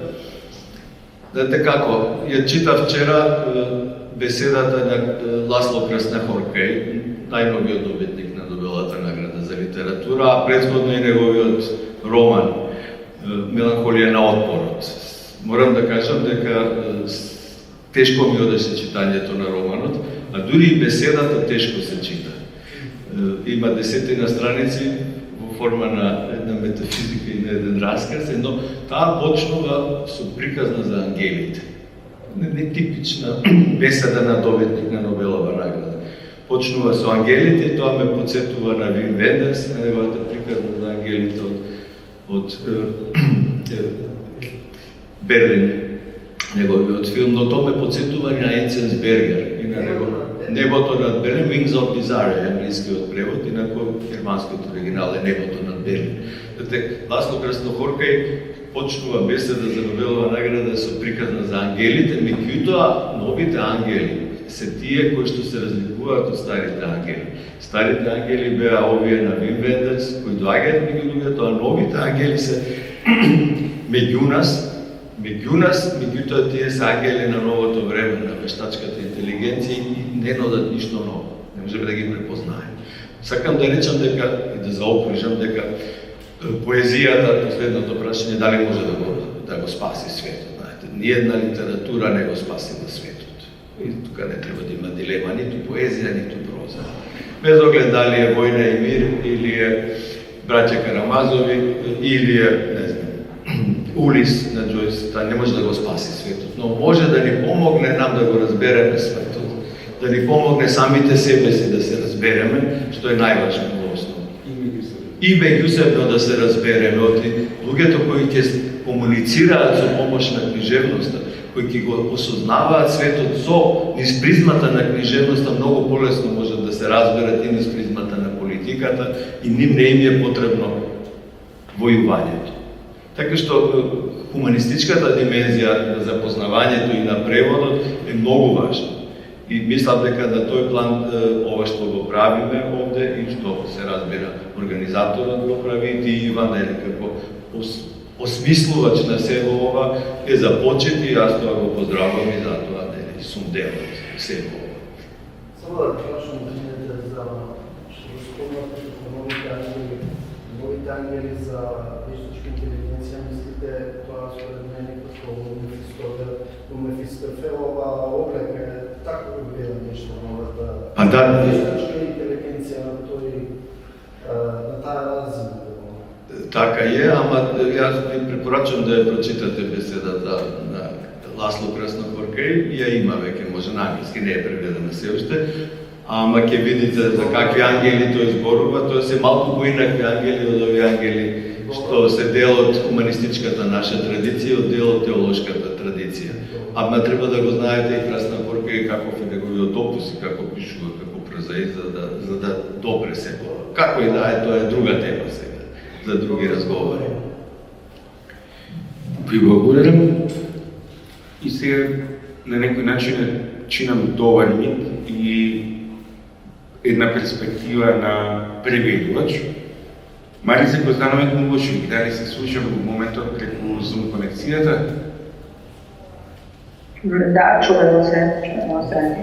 Знаете како, ја читав вчера беседата на Ласло Краснохоркај, најновиот добитник на Нобеловата награда за литература, а претходно и неговиот роман Меланхолија на отпорот. Морам да кажам дека тешко ми одеше читањето на романот, а дури и беседата тешко се чита. Има 10 страници во форма на една метафизика и на еден расказ, но таа почнува со приказна за ангелите. Нетипична беседа на добитник на Нобелова награда. Почнува со ангелите и тоа ме подсетува на Вим Вендерс, на неговата приказна за ангелите од Берлин, неговиот филм, но тоа ме подсетува и на Enzensberger и на Небото над Берлин, Wings of Desire, англискиот превод, инако германскиот оригинал е Небото над Берлин. Ласло Краснохоркај почнува беседа за Нобелова награда со приказна за ангелите, меѓутоа новите ангели се тие кои што се разликуваат од старите ангели. Старите ангели беа овие на Вим Вендерс, кои доаѓаат меѓу луѓето, а новите ангели се меѓу нас, меѓутоа тие се ангели на новото време, на вештачката интелигенција и не нудат ништо ново. Не можеме да ги препознаеме. Сакам да речам дека и да заокружам дека поезијата, последното прашање, дали може да го спаси светот. Знаете, ниедна литература не го спаси на светот. И тука не треба да има дилема, ниту поезија, ниту проза. Без оглед дали е Војна и мир, или е Браќа Карамазови, или е, не знам, Улис на Джойс, таа не може да го спаси светот, но може да ни помогне нам да го разбереме светот, да ни помогне самите себе си да се разбереме, што е најважно во основа. И меѓусебно да се разбереме од луѓето кои ќе комуницираат со помош на книжевноста, кои ќе го осознаваат светот со низ призмата на книжевноста, многу полесно можат да се разберат и низ призмата на политиката и ним не им е потребно војувањето. Така што хуманистичката димензија на запознавањето и на преводот е многу важна. И мислам дека на тој план ова што го правиме овде и што се разбира организаторот го прави и Иван како осмислувач на сето ова е започет и јас тоа го поздравувам и затоа нели сум дел од сето ова.
Само да кажам за што спомнате новите ангели за вештачка интелигенција, мислите тоа според мене како Мефистофелова облека така го гледа нешто новата вештачка интелигенција на таа разина.
Така е, ама јас ви препорачувам да ја прочитате беседата на Ласло Краснохоркај, ја има веќе, може на англиски, не е преведена се уште, ама ќе видите за какви ангели тој зборува, тоа се малку поинакви ангели од овие ангели што се дел од хуманистичката наша традиција, од дел од теолошката традиција. Ама треба да го знаете и Краснохоркај каков е неговиот опус и како пишува, како прозаи, за да добре се го. Како и да е, тоа е друга тема сега, за други разговори.
Ви благодарам и сега на некој начин чинам добар мит и една перспектива на преведувач. Марица Гроздановиќ Милошевиќ, дали се слушам во моментот преку Zoom конекцијата?
Да, чувamo se.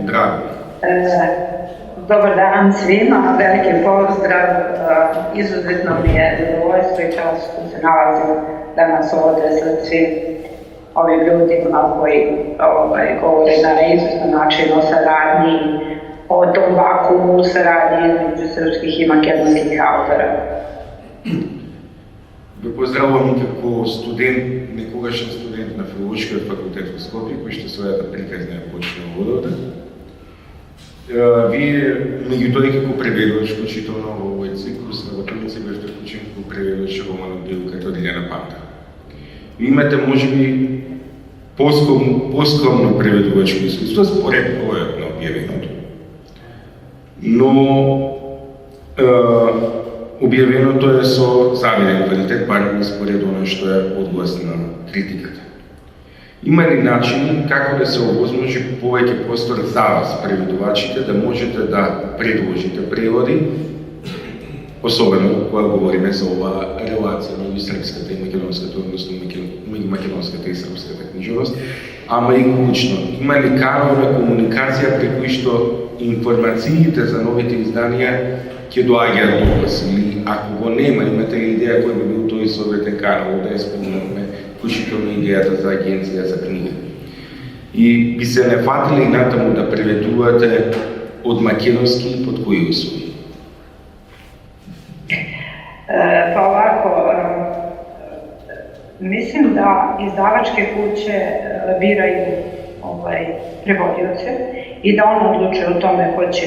Драго.
Dobar dan svima, veliki pozdrav, izuzetno mi je zadovoljstvo i čast što se nalazim danas ovdje sa svim ovim ljudima koji govore na izvrstan način o saradnji, o tom vakuumu saradnje između srpskih i makedonskih autora.
Ве поздравувам и како студент, некогашен студент на Филолошкиот факултет во Скопје, кој што својата приказна ја почнува водата. Вие, меѓутоа како преведувач, вклучително во овој циклус на Вакилици, бевте вклучен како преведувач романот Билка од Илјана Панта. Ви имате можеби поскромно преведувачко искуство според бројот на објавеното. Но објавеното е со завиден квалитет, барем според оно што е одглас на критиката. Има ли начин како да се овозможи повеќе простор за вас, преведувачите, да можете да предложите преводи, особено кога говориме за ова релација меѓу српската и македонската, односно меѓу македонската и српската книжевност, ама и клучно. Има ли канал на комуникација при кој што информациите за новите изданија ќе доаѓаат до вас, или ако го нема, имате ли идеја кој би бил тој советен канал, да ја спомнуваме, вклучително идејата за агенција за книга. И би се не фатили натаму да преведувате od makedonski pod koji uslovi?
Pa ovako, mislim da izdavačke kuće biraju prevodioce i da on odlučuje o tome ko će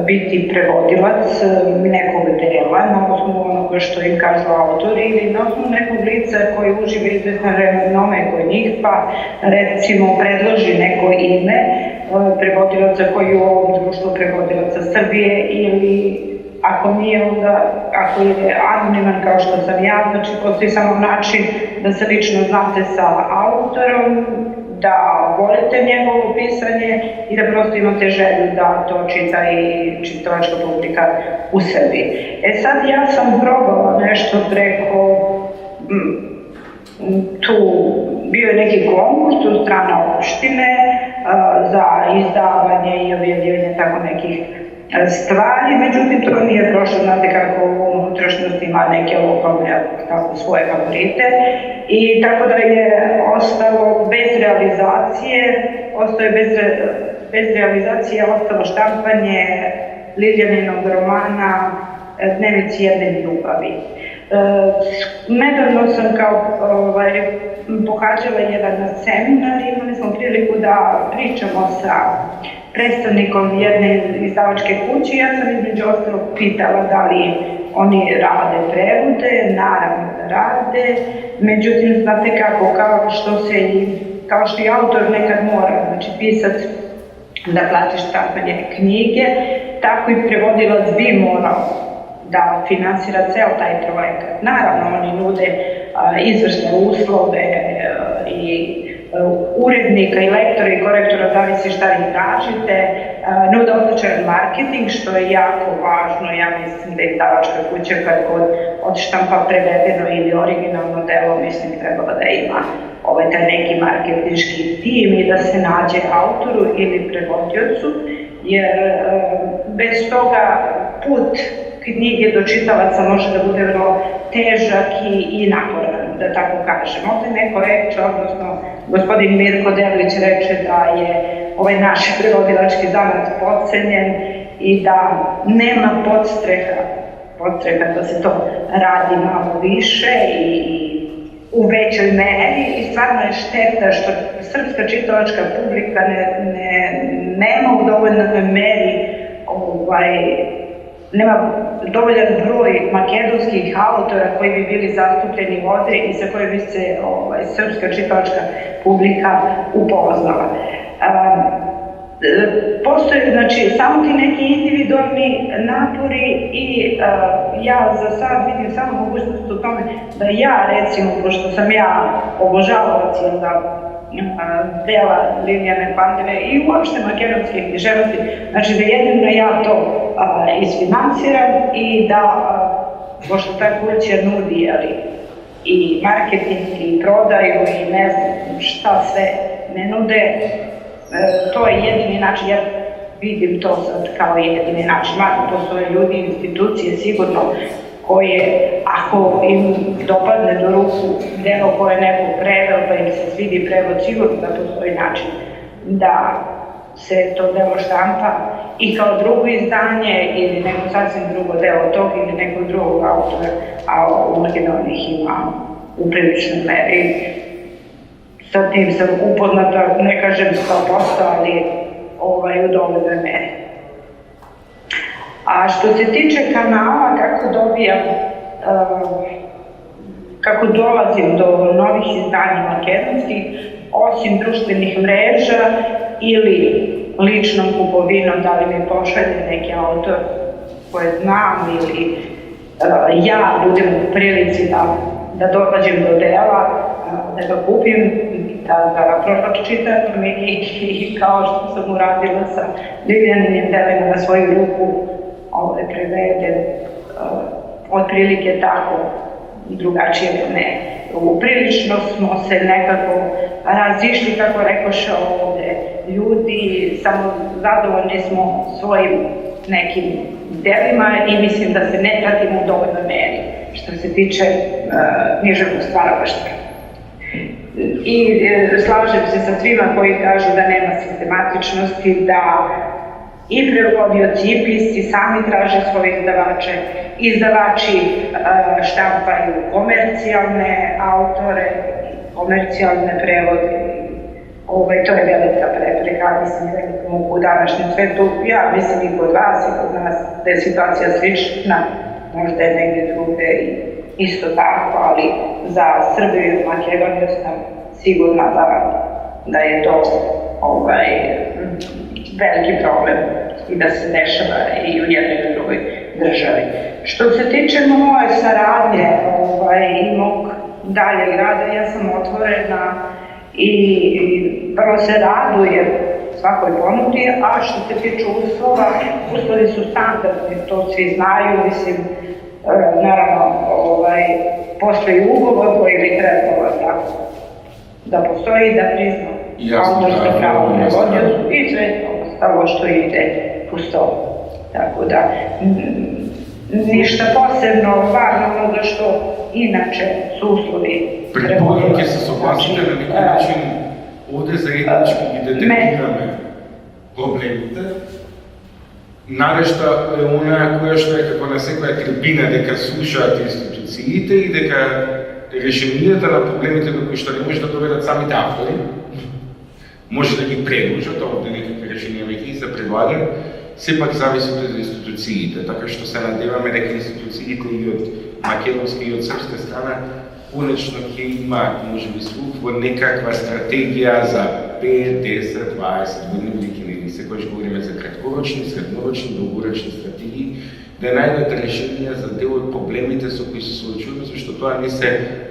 biti prevodilac nekog dela na osnovu onoga što im kažu autori ili na osnovu nekog lica koji uživa izvestan renome kod njih, pa recimo predloži neko ime prevodilaca koji u ovom društvu prevodilaca Srbije ili ako nije onda, ako je anoniman kao što sam ja, znači postoji samo način da se lično znate sa autorom, da volite njegovo pisanje i da prosto imate želju da to čita i čitalačka publika u Srbiji. Sad ja sam probala nešto preko bio je neki konkurs od strane opštine za izdavanje i objavljivanje tako nekih stvari, međutim to nije prošlo, znate kako u unutrašnjosti ima neke lokalne svoje favorite i tako da je ostalo bez realizacije, ostalo štampanje Liljaninog romana Dnevnici jedne ljubavi. Nedavno sam pohađala jedan seminar i imali smo priliku da pričamo sa predstavnikom jedne izdavačke kuće. Ja sam između ostalog pitala da li oni rade prevode, naravno da rade, međutim znate kako, kao što i autor nekad mora, znači pisac da plati štampanje knjige, tako i prevodilac bi morao da finansira ceo taj projekat. Naravno, oni nude izvrsne uslove i urednika i lektora i korektora, zavisi šta vi tražite, nude odličan marketing, što je jako važno. Ja mislim da izdavačka kuća kad god odštampa prevedeno ili originalno delo, mislim trebala da ima taj neki marketinški tim i da se nađe autoru ili prevodiocu, jer bez toga put knjige do čitalaca može da bude vrlo težak i naporan, da tako kažem. Ovdje neko reče, odnosno gospodin Mirko Devlić reče da je ovaj naš prevodilački zanat podcenjen i da nema podstreha da se to radi malo više i u većoj meri i stvarno je šteta što srpska čitalačka publika nema u dovoljnoj meri nema dovoljan broj makedonskih autora koji bi bili zastupljeni ovde i sa kojim bi se srpska čitalačka publika upoznala. Postoje, znači, samo ti neki individualni napori i ja za sad vidim samo mogućnost u tome da ja, recimo, pošto sam ja obožavalac dela Liljane Pandeve i uopšte makedonske književnosti, znači da jedino ja to isfinansiram i da, pošto ta kuća nudi i marketing i prodaju i ne znam šta sve ne nude, to je jedini način, ja vidim to sad kao jedini način, mada postoje ljudi i institucije sigurno koje, ako im dopadne do ruku delo koje je neko preveo, pa im se svidi prevod, sigurno da postoji način da se to delo štampa i kao drugo izdanje ili neko sasvim drugo delo tog ili nekog drugog autora, a u Makedoniji ima u priličnoj meri. Sa tim sam upoznata, ne kažem 100%, ali u dovoljnoj meri. A što se tiče kanala, kako dolazim do novih izdanja makedonskih, osim društvenih mreža ili ličnom kupovinom, da li mi pošalje neki autor koje znam ili ja budem u prilici da dođem do dela, da ga kupim, da ga pročitam i kao što sam uradila sa Liljaninim delima na svoju ruku, prevedem otprilike tako, drugačije ne. Prilično smo se nekako razišli, kako rekoše ovde ljudi, samo zadovoljni smo svojim nekim delima i mislim da se ne pratimo u dovoljnoj meri što se tiče književnog stvaralaštva. I slažem se sa svima koji kažu da nema sistematičnosti, da i prevodioci i pisci sami traže svoje izdavače, izdavači štampaju komercijalne autore, komercijalne prevode. To je velika prepreka, mislim, u današnjem svetu. Ja mislim i kod vas i kod nas da je situacija slična, možda je negdje druge isto tako, ali za Srbiju i Makedoniju sam sigurna da je to veliki problem i da se dešava i u jednoj i u drugoj državi. Što se tiče moje saradnje i mog daljeg rada, ja sam otvorena i vrlo se radujem svakoj ponudi, a što se tiče uslova, uslovi su standardni, to svi znaju, mislim, naravno, postoji ugovor koji bi trebalo da postoji, da prizna autorsko pravo prevodiocu i sve ostalo što ide uz to. Tako da, ništa posebno važno onoga što inače su uslovi.
Предполагам ќе се согласите на некој начин овде заеднички ги детектираме проблемите. Нарешта е онаа која што е како на секоја трибина дека слушаат институциите и дека решенијата на проблемите до кои што не може да доведат самите автори, може да ги предложат, овде некакви решенија веќе и се предлагат, сепак зависи од институциите, така што се надеваме дека институциите и од македонска и од српска страна конечно ќе имаат, можеби, слух во некаква стратегија за 5, 10, 20 години, бидејќи нели секогаш говориме за краткорочни, среднорочни, долгорочни стратегии, да најдат решенија за дел од проблемите со кои се соочуваме, зашто тоа не се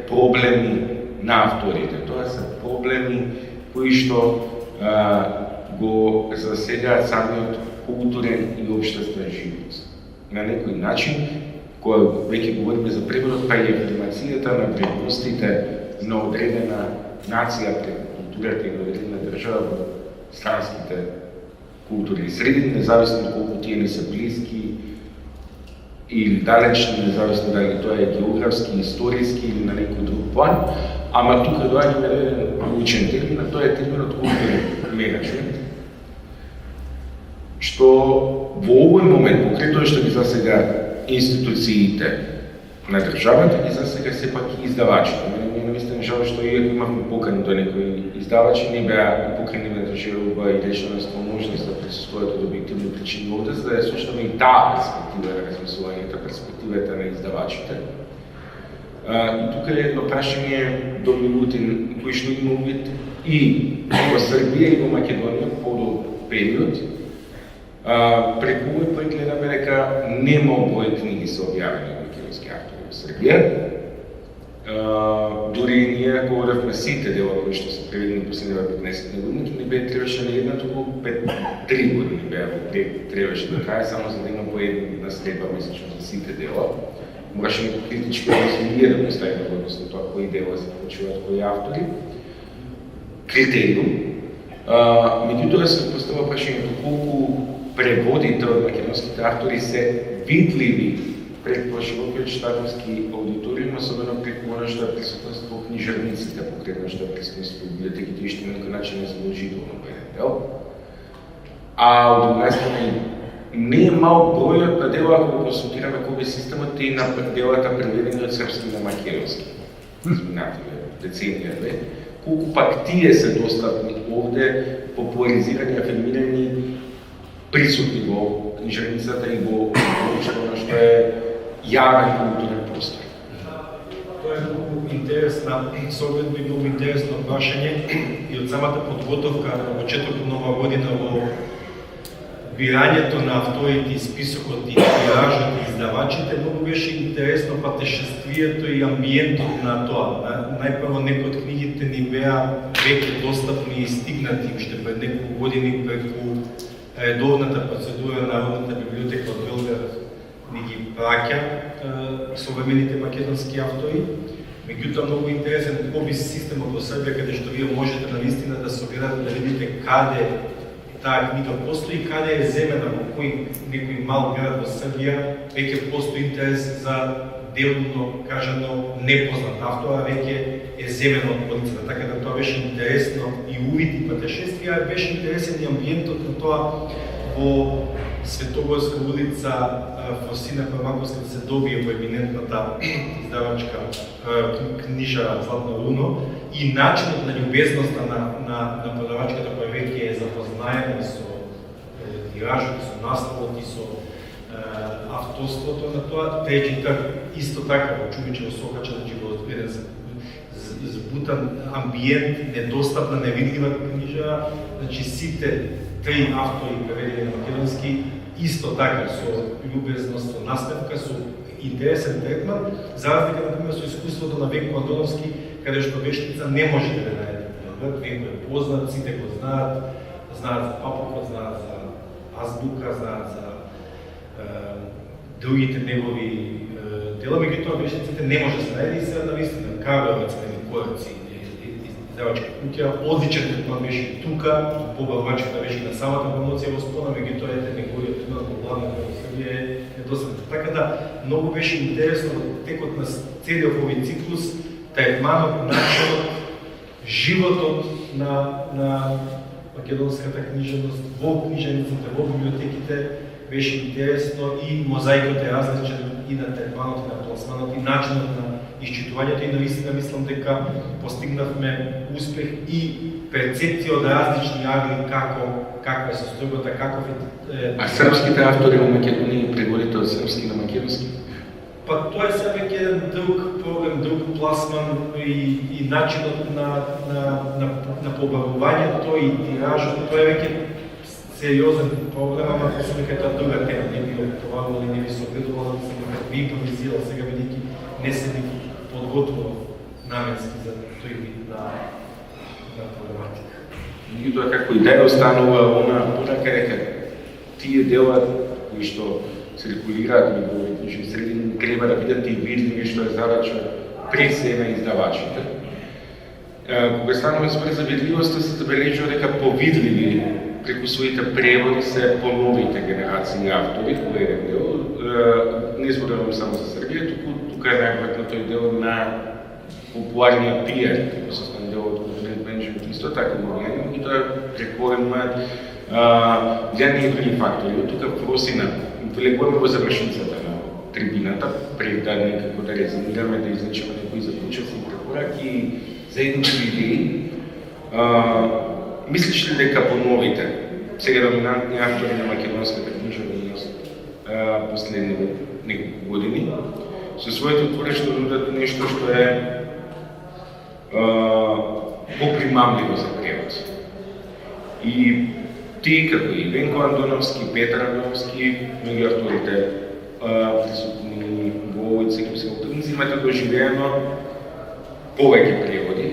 проблеми на авторите, тоа се проблеми кои што го засегаат самиот културен и општествен живот. На некој начин, кога веќе говориме за преводот, па и афирмацијата на вредностите на одредена нација пред културата и на одредена држава во странските културни средини, независно колку тие не се блиски или далечни, независно дали тоа е географски, историски или на некој друг план, ама тука доаѓаме еден научен термин, а тоа е терминот културен менеджмент, што во овој момент, покрај тоа што ги засега институциите на државата и за сега сепак и издавачите. Мене мислам жал што иако имавме покани до некои издавачи, не беа покани на држава и речено можност да присуствуваат од објективни причини овде, за да ја слушнеме и таа перспектива на размислувањето, перспективата на издавачите. И тука е едно прашање до Милутин, кој што има увид и во Србија и во Македонија подолг период. Преку овој пат гледаме дека нема број книги се објавени од македонски автори во Србија. Дури и ние говоревме сите дела кои што се преведени последните 15 години, не бе требаше не една, туку 3 години беа требаше да трае, само за да има по една средба месечно за сите дела. Мораше некој критички ние да поставиме во однос на тоа кои дела се почуваат кои автори. Критериум. Меѓутоа се постава прашањето колку преводите од македонските автори се видливи пред широкиот читателски аудиториум, особено преку она што е присутност во книжарниците, покрај она што е присутност во библиотеките и што на некој начин е задолжително по еден дел. А од друга страна не е мал бројот на дела, ако го консултираме кој е системот и на делата преведени од српски на македонски. Изминативе деценијаве. Колку пак тие се достапни овде, популаризирани, афирмирани, присутни во книжарницата и во она што е јавен културен простор.
Тоа е многу интересна согледба и многу интересно прашање и од самата подготовка на почетокот на нова година во бирањето на авторите и списокот и тиражот и издавачите многу беше интересно патешествието и амбиентот на тоа. Најпрво некои од книгите ни беа веќе достапни и стигнати уште пред неколку години преку редовната процедура на Народната библиотека од Белград ни ги праќа современите македонски автори. Меѓутоа многу интересен попис системот во Србија, каде што вие можете навистина да согледате да видите каде таа книга постои, каде е земена, во кој некој мал град во Србија веќе постои интерес за делно кажано непознат автор, а веќе е земено од полицата. Така да тоа беше интересно и увид и патешествија, беше интересен и амбиентот на тоа во Светогорска улица Фросина Памаковска да се добие во еминентната издавачка книжа Златно руно и начинот на љубезноста на продавачката која веќе е запознаена со тиражот, со наставот и со авторството на тоа, те исто така во Чувичево Сокача, значи во еден збутан амбиент, недостапна, невидлива книжа, значи сите три автори преведени на македонски, исто така со љубезност, со наставка, со интересен третман, за разлика, например, со искуството на Венко Андоновски, каде што вештица не може да ве најдете. Венко е познат, сите го знаат за папукот, знаат за азбука, знаат за другите негови дела, меѓутоа вештиците не може да се најде и се навистина Карловец, Кораци, издавачка куќа, одличен третман беше тука, побавачката беше на самата промоција во Спона, меѓутоа ете неговиот третман во главната во Србија е недостапен. Така да, многу беше интересно во текот на целиот овој циклус, третманот, начинот, животот на македонската книжевност во книжевниците, во библиотеките, беше интересно и мозаикот е различен и на третманот, и на пласманот, и начинот на исчитувањето и наистина мислам дека постигнавме успех и перцепција од различни агли каква е состојбата, каков е...
А српските автори во Македонија преводите од српски на македонски?
Па тоа е сега веќе еден друг проблем, друг пласман и начинот на побавувањето и тиражот, тоа е веќе сериозен проблем, ама мислам дека тоа друга тема, не би опитувала или не би се обидувала, да би импровизирал сега, бидејќи не се би подготвувал наменски за тој вид на проблематика.
Меѓутоа, како идеја останува она понака дека тие дела кои што циркулираат меѓу овие книжни средини треба да бидат и видливи, што е задача пред се на издавачите. Кога станува збор за видливоста, се забележува дека повидливи преку своите преводи се поновите генерации автори, кој е дел. Не зборувам само за Србија, тука е најверојатно тој дел на популарниот пиар, како се стане дел од Господин Бенџамин, исто така влијание, и тоа преколема влијание и други фактори. Од тука Фросина, влегуваме во завршницата на трибината, пред да некако да резимираме, да излечиме некои заклучоци и препораки за едните идеи. Мислиш ли дека поновите, сега доминантни автори на македонската книжевност последни неколку години, со своето творчество што додат нешто што е попримамливо за превод? И ти, како и Венко Андоновски, Петар Андоновски, многи авторите присутни во овој циклус, имате доживеено повеќе преводи.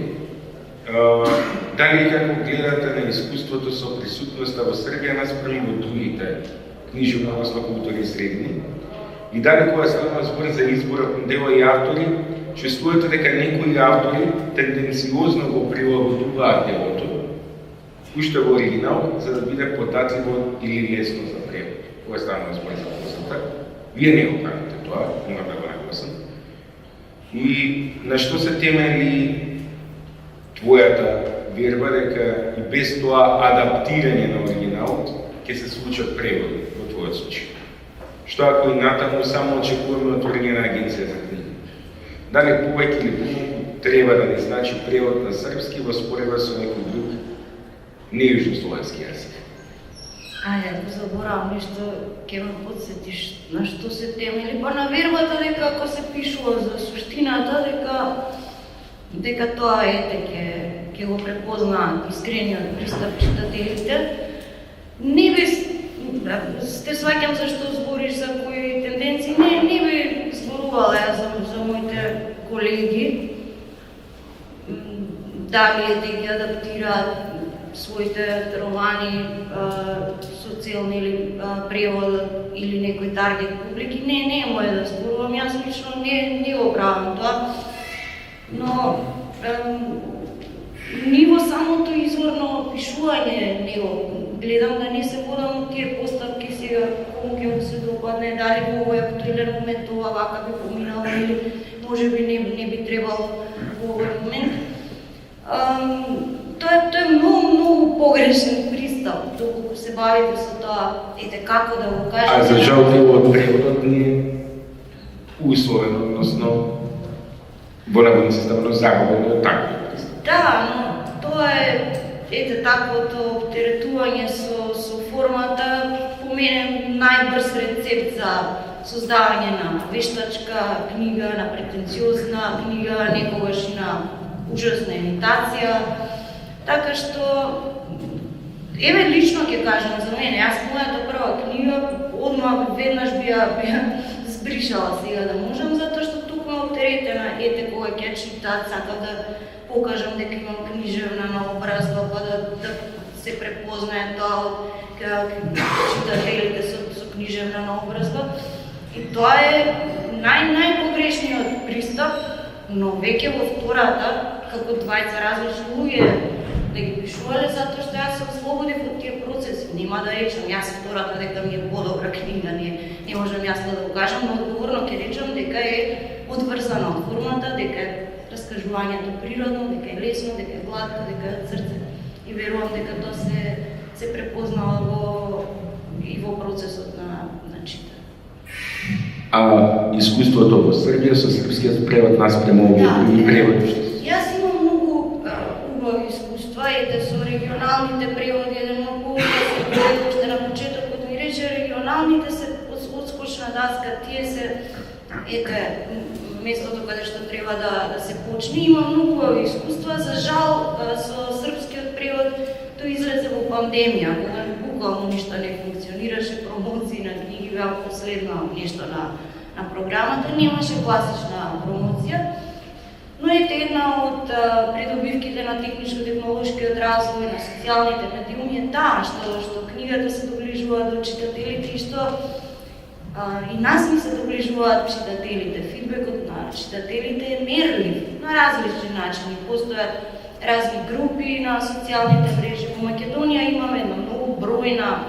Дали како гледате на искуството со присутноста во Србија наспрема во другите книжевни, односно културни средини? И дали кога станува збор за изборот на дела и автори, чувствувате дека некои автори тенденциозно го прилагодуваат делото, уште во оригинал, за да биде податливо или лесно за превод? Кога станува збор за прозата? Вие не го правите тоа, мора да го нагласам. И на што се темели твојата верба дека и без тоа адаптирање на оригиналот ќе се случат преводи во твојот случај? Што ако и натаму само очекуваме отворање на агенција за книги? Дали повеќе или помалку треба да не значи превод на српски во спореба со некој друг нејужнословенски јазик?
Ајде, ако заборавам нешто, ќе ме подсетиш на што се темели, па на вербата дека ако се пишува за суштината, дека тоа ќе го препознаат искрениот пристап читателите. Не би сте сваќам зашто збориш за кои тенденции, не би зборувала за моите колеги. Дали е да ги адаптираат своите романи со цел или превод или некој таргет публики, не е моје да зборувам, јас лично не го правам тоа. Но ниво самото изворно пишување него, гледам да не се водам од тие поставки сега, кому ќе му се допадне, дали во овој актуелен момент ова вака би поминало или може би не би требало во овој момент. Тоа е многу погрешен пристап, доколку се бавите со тоа, ете како да го кажете.
А за жал делот преводот не е условен, односно во наводници ставено загубено од такви.
Да, но тоа е, ете, таквото оптеретување со формата, по мене најбрз рецепт за создавање на вештачка книга, на претенциозна книга, некогаш и на ужасна имитација. Така што, еве лично ќе кажам за мене, јас мојата прва книга одмah веднаш би ја збришала сега да можам, затоа што туку ме оптеретена, ете кога ќе читат, сакам да покажам дека имам книжевна наобразба, па да се препознае тоа од читателите со книжевна наобразба. И тоа е најпогрешниот пристап, но веќе во втората, како двајца различни луѓе да ги пишувале, затоа што јас сум слободен од тие процеси. Нема да речам јас втората дека ми е подобра книга, не можам јас да го кажам, но одговорно ќе речам дека е одврзана од формата, дека е раскажувањето природно, дека е лесно, дека е гладко, дека е од срце. И верувам дека тоа се препознава и во процесот на читање.
А искуството во Србија со српскиот превод наспрема овие други преводи што се?
Јас имам многу убави искуства, ете со регионалните преводи, еден мой повеќе уште на почетокот ми рече регионалните се одскочна даска, тие се ете местото каде што треба да се почне. Имам многу убави искуства, за жал со српскиот превод тој излезе во пандемија, кога буквално ништо не функционираше, промоции на книги беа последно нешто на програмата, немаше класична промоција. Но ете една од придобивките на техничко-технолошкиот развој, на социјалните медиуми е таа што книгата се доближува до читателите и што и нас ми се доближуваат читателите. Фидбекот на читателите е мерлив на различни начини. Постојат разни групи на социјалните мрежи. Во Македонија имаме една многу бројна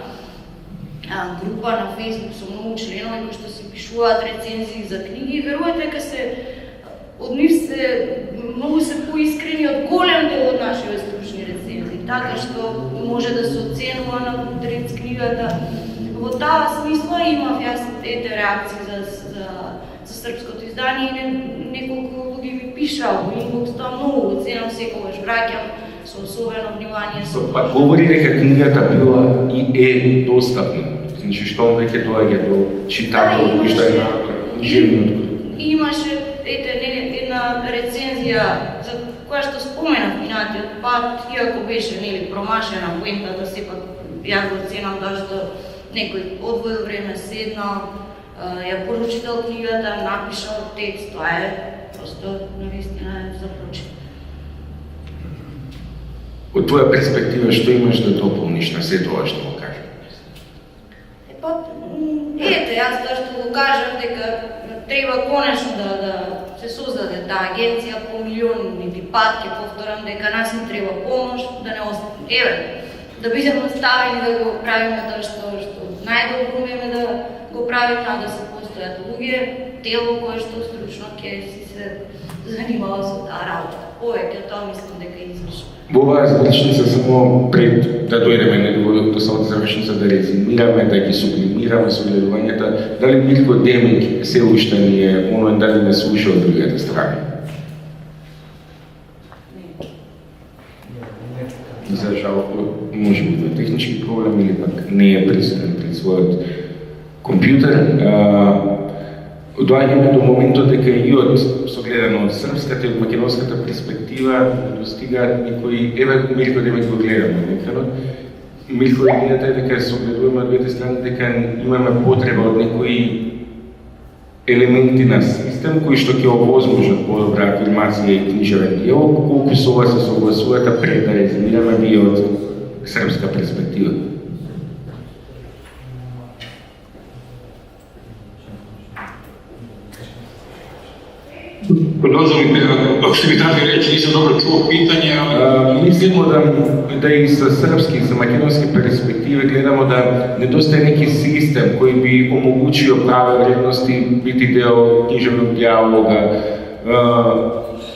група на Facebook со многу членови кои што се пишуваат рецензии за книги и верувајте дека од нив многу се поискрени од голем дел од нашите стручни рецензии, така што може да се оценува на потреб книгата. Во таа смисла имав јас реакции за српското издание и неколку луѓе ми пишаа во инбокс, тоа многу оценам, секогаш враќам со особено внимание.
Па говори дека книгата била и е достапна, значи што веќе доаѓа до читател и што е на книжевниот.
Имаше една рецензија за која што споменав минатиот пат, иако беше промашена поентата, сепак ја го оценам тоа што некој одвоил време седнал, ја прочитал книгата, напишал текст, тоа е просто навистина за прочит.
Од твоја перспектива што имаш да дополниш на се тоа што го кажам?
Јас тоа што го кажам дека треба конечно да се создаде таа агенција по милиони пат, ќе повторам дека нас не треба помош, да не остане, да бидеме оставени да го правиме тоа што најдобро умееме да го правиме, а да се постојат луѓе, тело кое што стручно ќе се занимава со таа работа. Повеќе тоа мислам дека е извршено.
Во оваа завршница само пред да дојдеме до самата завршница да резимираме, да ги сублимираме согледувањата, дали Милко Демик се уште ни е оној дали не слуша од другата страна? За жал, може би да технички проблем или пак не е присутен пред својот компјутер. Доаѓаме до моментот дека и од согледано од српската и од македонската перспектива достигаат некои, еве Милко Демик го гледаме некаде. Милко, идејата е дека согледуваме од двете страни дека имаме потреба од некои елементи на систем кои што ќе овозможат подобра афирмација и книжевен диалог, колку со ова се согласувате пред да резимираме вие од српска перспектива.
Продолжаваме, ако сте ми дали речи, нисам добро чуo питање,
мислимо да и со српски и со македонски перспективи гледамо да недостае неки систем кој би омогучио праве вредности, бити дел книжевnog диалога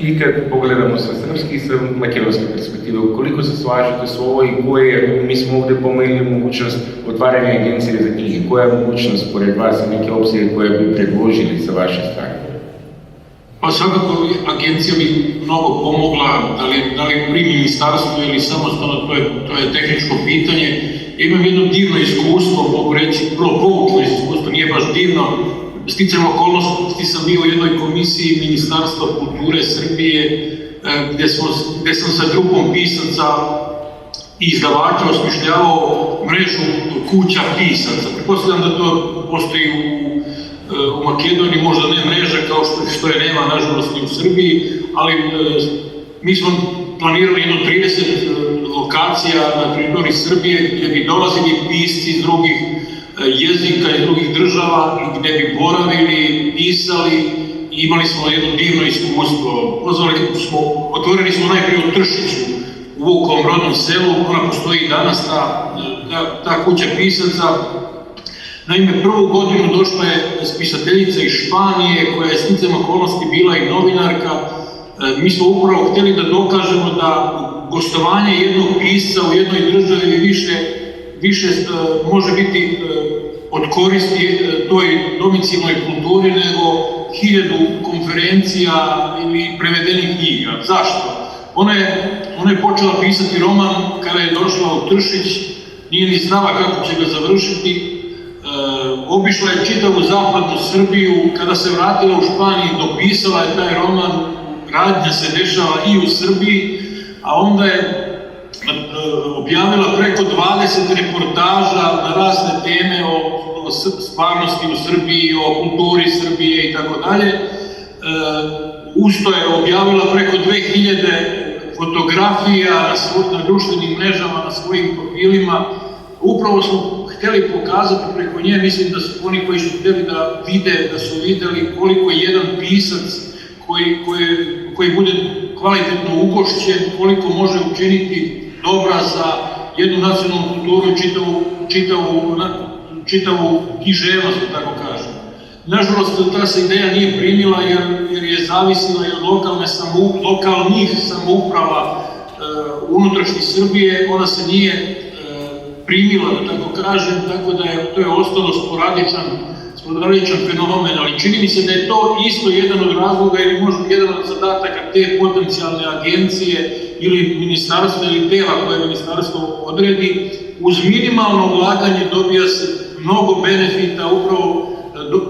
i kad pogledamo sa srpske i sa makedonske perspektive, koliko se slažete s ovo i koje, mi smo ovdje pomenuli mogućnost otvaranja agencije za knjige, koja je mogućnost pored vas i neke opcije koje bi predložili sa vaše strane?
Pa svakako agencija bi mnogo pomogla, da li pri ministarstvu ili samostalno, to je tehničko pitanje. Ja imam jedno divno iskustvo, mogu reći, poučno iskustvo, nije baš divno. Sticajem okolnosti sam bio u jednoj komisiji Ministarstva kulture Srbije, gde sam sa grupom pisaca i izdavača osmišljavao mrežu kuća pisaca. Pretpostavljam da to postoji u Makedoniji, možda ne mreža kao što je nema, nažalost, i u Srbiji, ali mi smo planirali jedno 30 lokacija na teritoriji Srbije gdje bi dolazili pisci iz drugih jezika iz drugih država i gdje bi boravili, pisali i imali smo jedno divno iskustvo. Otvorili smo najprije u Tršiću, u Vukovom rodnom selu, ona postoji i danas, ta kuća pisaca. Naime, prvu godinu došla je spisateljica iz Španije, koja je sticajem okolnosti bila i novinarka. Mi smo upravo htjeli da dokažemo da gostovanje jednog pisca u jednoj državi više može biti od koristi toj domicilnoj kulturi nego 1000 konferencija ili prevedenih knjiga. Zašto? Ona je počela pisati roman kada je došla u Tršić, nije ni znala kako će ga završiti. Obišla je čitavu zapadnu Srbiju, kada se vratila u Španiji dopisala je taj roman, radnja se dešava i u Srbiji, a onda je objavila preko 20 reportaža na razne teme o stvarnosti u Srbiji, o kulturi Srbije i tako dalje. Usto je objavila preko 2000 fotografija na društvenim mrežama, na svojim profilima. Upravo smo htjeli pokazati preko nje, mislim da su oni koji su htjeli da vide, da su vidjeli koliko je jedan pisac koji bude kvalitetno ugošćen, koliko može učiniti dobra za jednu nacionalnu kulturu i čitavu književnost, da tako kažem. Nažalost, ta se ideja nije primila jer je zavisila i od lokalnih samouprava unutrašnje Srbije, ona se nije primila, da tako kažem, tako da to je ostalo sporadičan fenomen, ali čini mi se da je to isto jedan od razloga ili možda jedan od zadataka te potencijalne agencije ili ministarstva ili tela koje ministarstvo odredi. Uz minimalno ulaganje dobija se mnogo benefita upravo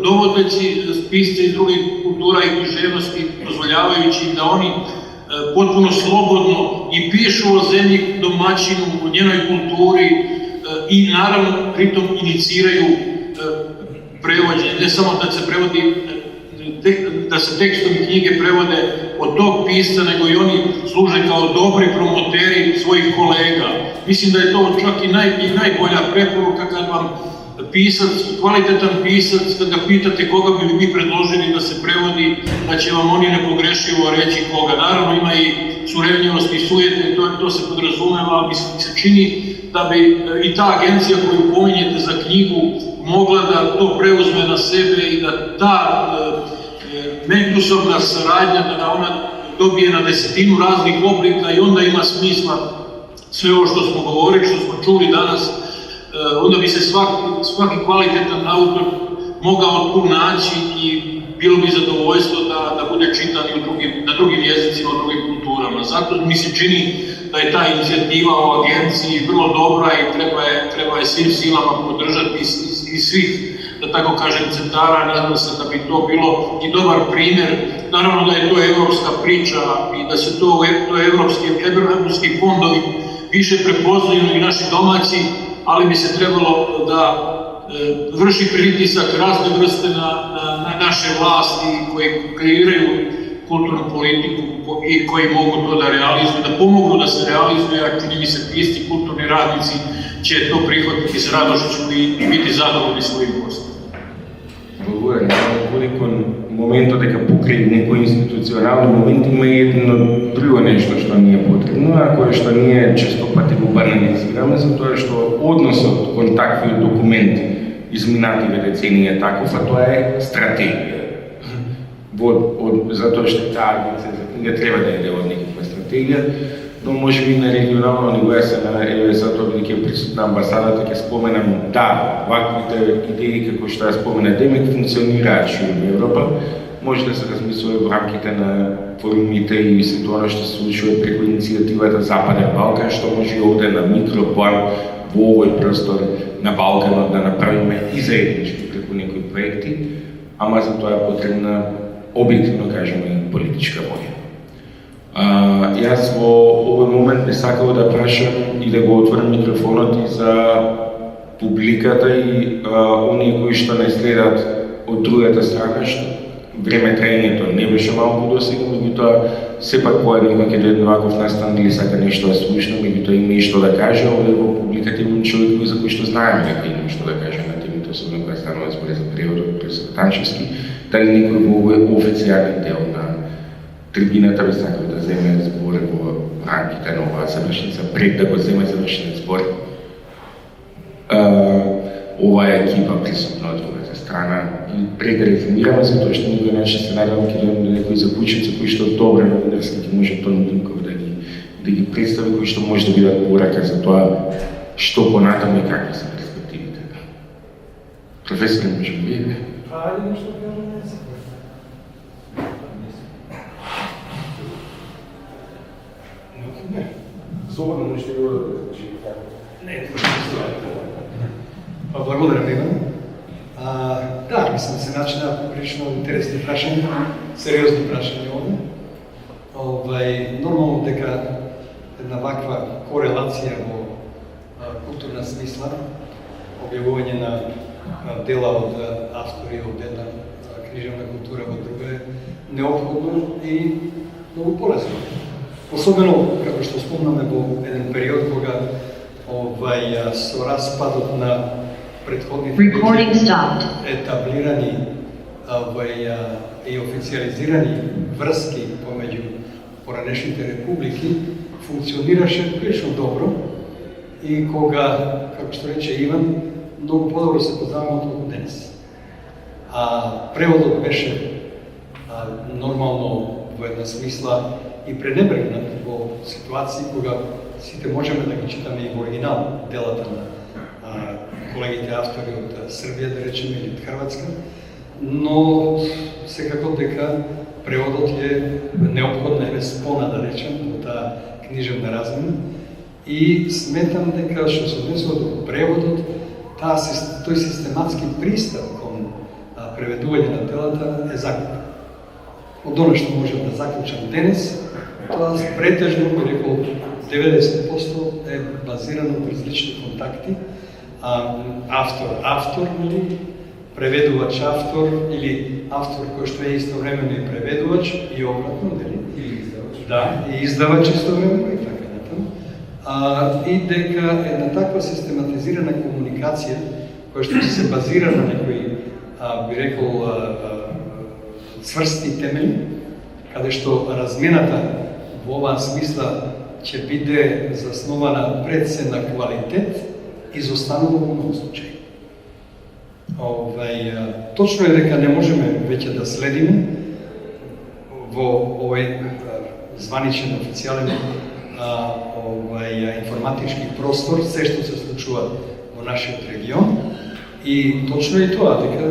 dovodeći pisce iz drugih kultura i književnosti, dozvoljavajući im da oni potpuno slobodno i pišu o zemlji domaćinu, o njenoj kulturi i naravno pritom iniciraju prevođenje, ne samo da se prevodi, da se tekstovi knjige prevode od tog pisca, nego i oni služe kao dobri promoteri svojih kolega. Mislim da je to čak i najbolja preporuka kad vam kvalitetan pisac, kad ga pitate koga bi vi predložili da se prevodi, da će vam oni nepogrešivo reći koga. Naravno ima i surevnjenost i sujete, to se podrazumeva, ali mi se čini da bi i ta agencija koju pominjete za knjigu mogla da to preuzme na sebe i da ta međusobna saradnja, da ona dobije na 10 raznih oblika i onda ima smisla sve ovo što smo govorili, što smo čuli danas, onda bi se svaki kvalitetan autor mogao tu naći i bilo bi zadovoljstvo da bude čitan i na drugim jezicima, u drugim kulturama. Zato mi se čini da je ta inicijativa o agenciji vrlo dobra i treba je svim silama podržati iz svih, da tako kažem, centara. Nadam se da bi to bilo i dobar primjer. Naravno da je to evropska priča i da se to evropski fondovi više prepoznaju i naši domaći, ali bi se trebalo da vrši pritisak razne vrste na naše vlasti koje kreiraju kulturnu politiku i koji mogu to da realizuju, da pomognu da se realizuje, a čini mi se isti kulturni radnici će to prihvatiti s radošću i biti zadovoljni svojim poslom.
Благодаря. Koliko momento дека покрај некој институционални момент има едно друго нешто што ни е потребно, а кое што ние често пати го банализираме, затоа што односот кон такви документи изминативе децении таков, а тоа е стратегија. Затоа што таа агенција за не треба да е дел од никаква стратегија, но може би на регионално ниво затоа бидејќи присутна амбасадата ќе споменам да, ваквите идеи како што ја спомена Демек функционираат широм Европа, може да се размислува во рамките на форумите и се тоа што се случува преку иницијативата Западен Балкан, што може и овде на микроплан во овој простор на Балканот да направиме и заеднички преку некои проекти, ама за тоа е потребна објективно кажеме политичка волја. Јас во овој момент би сакал да прашам и да го отворам микрофонот и за публиката и оние кои што не следат од другата страна, што време траењето не беше малку досега, меѓутоа сепак поеден кога ќе дојде ваков настан или сака нешто да слушна, меѓутоа има и што да каже, овде во публиката има човек за кој што знаеме дека има што да каже на темите, особено кога станува збор за преводот, професор Танчевски, дали некој во овој официјален дел на трибината би сакал да земе збор во рамките на оваа завршница, пред да го земе завршниот збор. Оваа екипа присутна од другата страна и пред да резюмираме, затоа што никој начин се надевам ќе дојдем до некои заклучици кои што добро новинарски ќе може Тони Динков да ги представи, кои што може да бидат порака за тоа што понатаму и какви се перспективите. Професор, може би вие?
Ајде нешто кажеме. Слободно нешто го
Не, благодарам ви. Да, мислам се начина прилично интересни прашања, сериозни прашања овде. Нормално дека една ваква корелација во културна смисла, објавување на дела од автори од една книжевна култура во друга е неопходно и многу полезно. Особено, како што спомнаме, во еден период кога со распадот на претходните етаблирани и официализирани врски помеѓу поранешните републики функционираше прилично добро и кога, како што рече Иван, многу подобро се познаваме од денес. Преводот беше нормално во една смисла и пренебрегнат во ситуации кога сите можеме да ги читаме и во оригинал делата на колегите автори од Србија, да речеме, или од Хрватска, но секако дека преводот е неопходна е спона, да речем, во таа книжевна размена и сметам дека што се однесува до преводот, тој систематски пристап кон преведување на делата е закупен. Од она што можам да заклучам денес, тоа претежно, би рекол, 90% е базирано на различни контакти, автор, преведувач-автор или автор кој што е истовремено и преведувач и обратно, или издавач. Да, и издавач истовремено и така натаму. И дека една таква систематизирана комуникација која што се базира на некои, би рекол, цврсти темели, каде што размената во оваа смисла ќе биде заснована пред се на квалитет, изостанува во многу случаи. Точно е дека не можеме веќе да следиме во овој званичен, официјален информатички простор се што се случува во нашиот регион и точно е тоа дека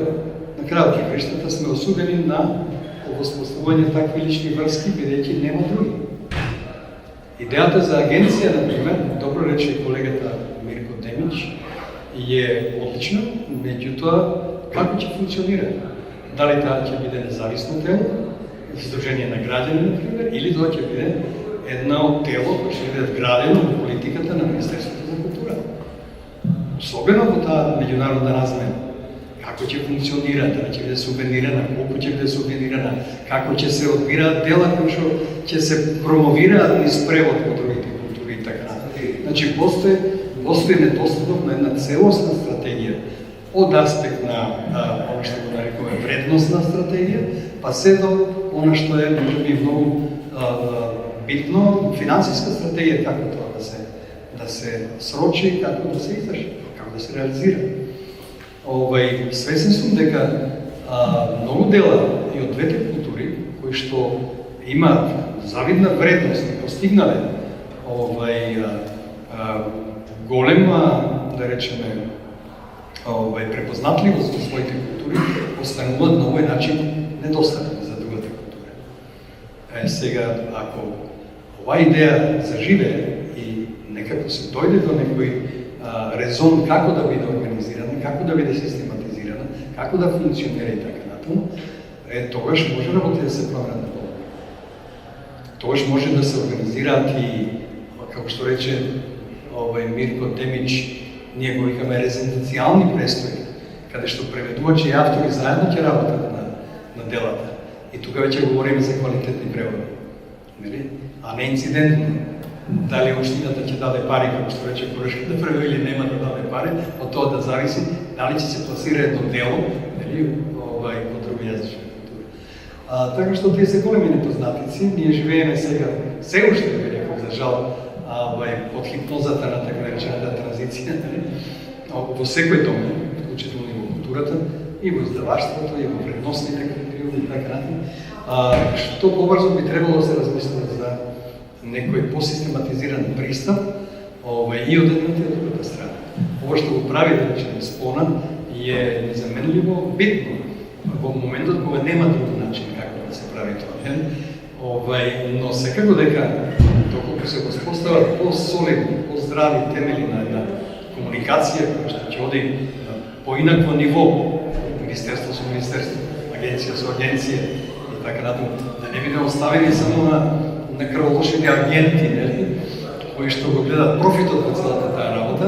на крајот на краиштата сме осудени на овоспоставување такви лични врски, бидејќи нема други. Идејата за агенција, например, добро рече колегата Мирко Демич, е одлична, меѓутоа како ќе функционира? Дали таа ќе биде независно тело, издружение на граѓани, например, или тоа ќе биде едно тело кој ќе биде вградено во политиката на Министерството за култура. Особено во таа меѓународна размена. Како ќе функционира, дали ќе биде субвенирана, колку ќе биде субвенирана, како ќе се одбираат дела кои што ќе се промовираат низ превод во другите култури и така натаму. Значи постои недостаток на една целосна стратегија од аспект на она што го нарекуваме вредностна стратегија, па се до она што е можеби многу битно финансиска стратегија, како тоа да се срочи, како да се издржи, како да се реализира. Свесен сум дека многу дела и од двете култури кои што имаат завидна вредност, постигнале голема, да речеме, препознатливост во своите култури, остануваат на овој начин недостапни за другата култура. Сега, ако оваа идеја заживее и некако се дојде до некој резон како да биде организирана, како да биде систематизирана, како да функционира и така натаму, тогаш може работи да се променат на по-добро. Тогаш може да се организираат и, како што рече Мирко Демич, ние го викаме резиденцијални престои, каде што преведувачи и автори заедно ќе работат на делата. И тука веќе говориме за квалитетни преводи. А не инцидентно. Дали општината ќе даде пари, како што рече Корешката превод, или нема да даде пари, од тоа да зависи дали ќе се пласира едно дело, по други јазични култури. Така што тие се големи непознатици, ние живееме сега, се уште да реков, за жал, под хипнозата на така наречената транзиција, во секој домен, вклучително и во културата, и во издаваштвото, и во вредностните критериуми и така натаму, што побрзо би требало да се размисли за некој посистематизиран пристап и од едната и од другата страна. Ова што го прави, да речеме, Спона е незаменливо битно во моментот кога нема друг начин како да се прави тоа. Но секако дека доколку се воспостават по-солидни, по-здрави темели на една комуникација која што ќе оди на поинакво ниво, министерство со министерство, агенција со агенција и така натаму, да не биде оставени само на крволошите агенти, кои што го гледат профитот од целата таа работа,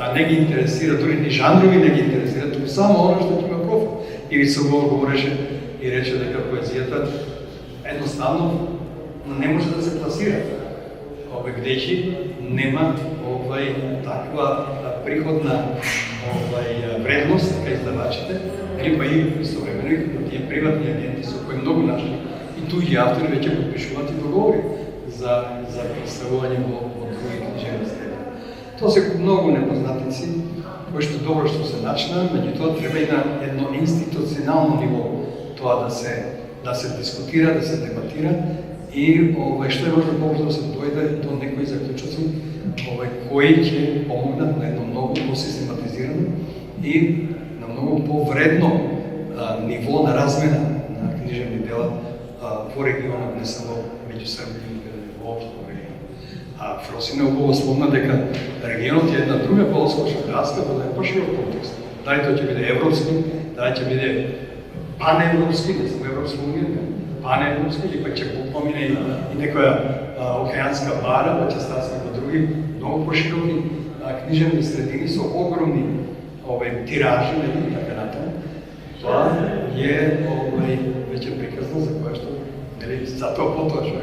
а не ги интересира, дури ни жанрови не ги интересира, туку само оно што ќе има профит. Ивица говореше и рече дека поезијата едноставно не може да се пласира, бидејќи нема таква приходна вредност кај издавачите, или па и современо и тие приватни агенти со кои многу наши и туѓи автори веќе подпишуваат и договори за представување во други книжевни среди. Тоа се многу непознатици кои што добро што се начина, меѓутоа треба и на едно институционално ниво тоа да се дискутира, да се дебатира и што е možda побрзо да се дојде до некои заклучоци кои ќе помогнат на едно многу посистематизирано и на многу повредно ниво на размена на книжевни дела во регионот, не само меѓу Србија, но воопшто во регионот. Фросина убаво спомна дека регионот е една друга полско-швейцарска, во еден поширок контекст. Дали тоа ќе биде европски, дали ќе биде паневропски, не само Европска унија, паневропски, или пак ќе помине и некоја океанска бара, па ќе стасне во други многу пошироки книжевни средини со огромни тиражи и така натаму. Тоа е веќе приказно за кое што затоа потоа што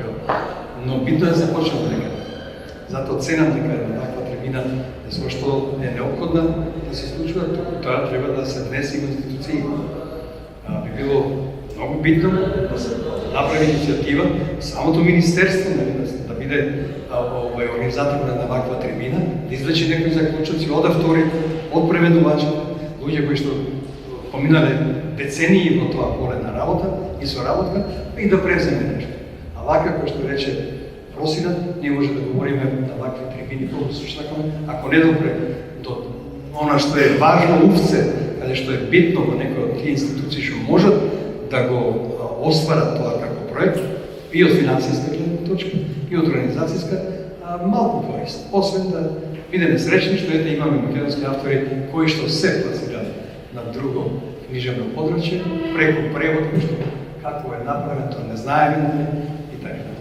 но битно е започнало некаде. Затоа ценам дека една таква трибина зашто е неопходна да се случува, туку тоа треба да се внесе во институции. Би било многу битно да се направи иницијатива, самото министерство да биде организатор на ваква трибина, да извлече некои заклучоци од автори, од преведувачи, луѓе кои што поминале децении во тоа поле на работа и соработка, и да превземе нешто. А вака, кој што рече Просина, ние може да говориме на вакви трибини, ако не допре до она што е важно увце, каде што е битно во некој од тие институции што можат да го остварат тоа како проект, и од финансиска гледна точка, и од организацијска, малку корист. Освен да бидеме среќни што ете имаме македонски автори кои што се пласираат на друго книжевно подрачје, преку превод, кој што како е направен, тоа не знаеме и така.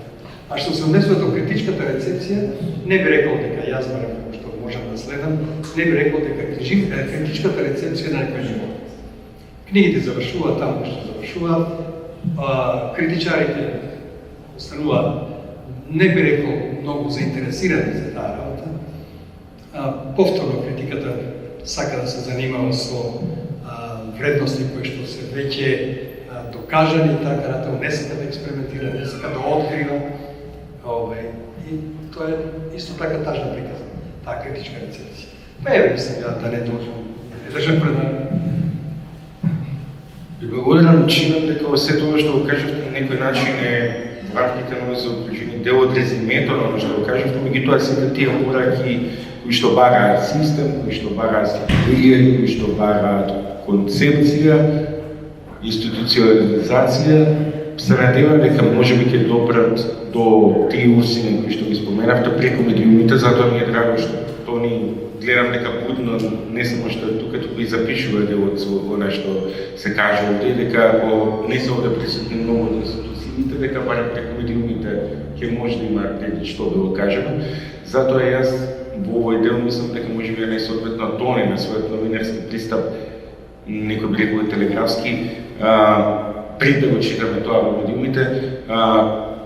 А што се однесува до критичката рецепција, не би рекол дека јас барем што можам да следам, не би рекол дека критичката рецепција на некој ниво. Книгите завршуваат таму што завршуваат, критичарите остануваат, не би рекол многу заинтересирани за таа работа. Повторно критиката сака да се занимава со вредности кои што се веќе докажани, така натаму не сака да експериментира, не сака да открива. И тоа е исто така тажна приказна, таа критичка рецепција. Па еве мислам ја да не држам предавање.
Ви благодарам, чинам дека во се тоа што го кажавте на некој начин е вратник практикано за окружени дел од резимето на оно што го кажавте, меѓутоа сега тие пораки кои што бараат систем, кои што бараат стратегија, кои што бараат концепција, институциализација, се надевам дека можеби ќе допрат до тие усини кои што ги споменавте преку медиумите, затоа ми е драго што Тони гледам дека будно не само што е тука, туку и запишува дел од она што се каже овде, дека ако не се овде присутни многу од институциите, дека барем преку медиумите ќе може да има деди што да го кажеме. Затоа јас во овој дел мислам дека можеби е најсоодветно Тони на својот новинарски пристап, некој би рекол телеграфски, пред да го читаме тоа во медиумите,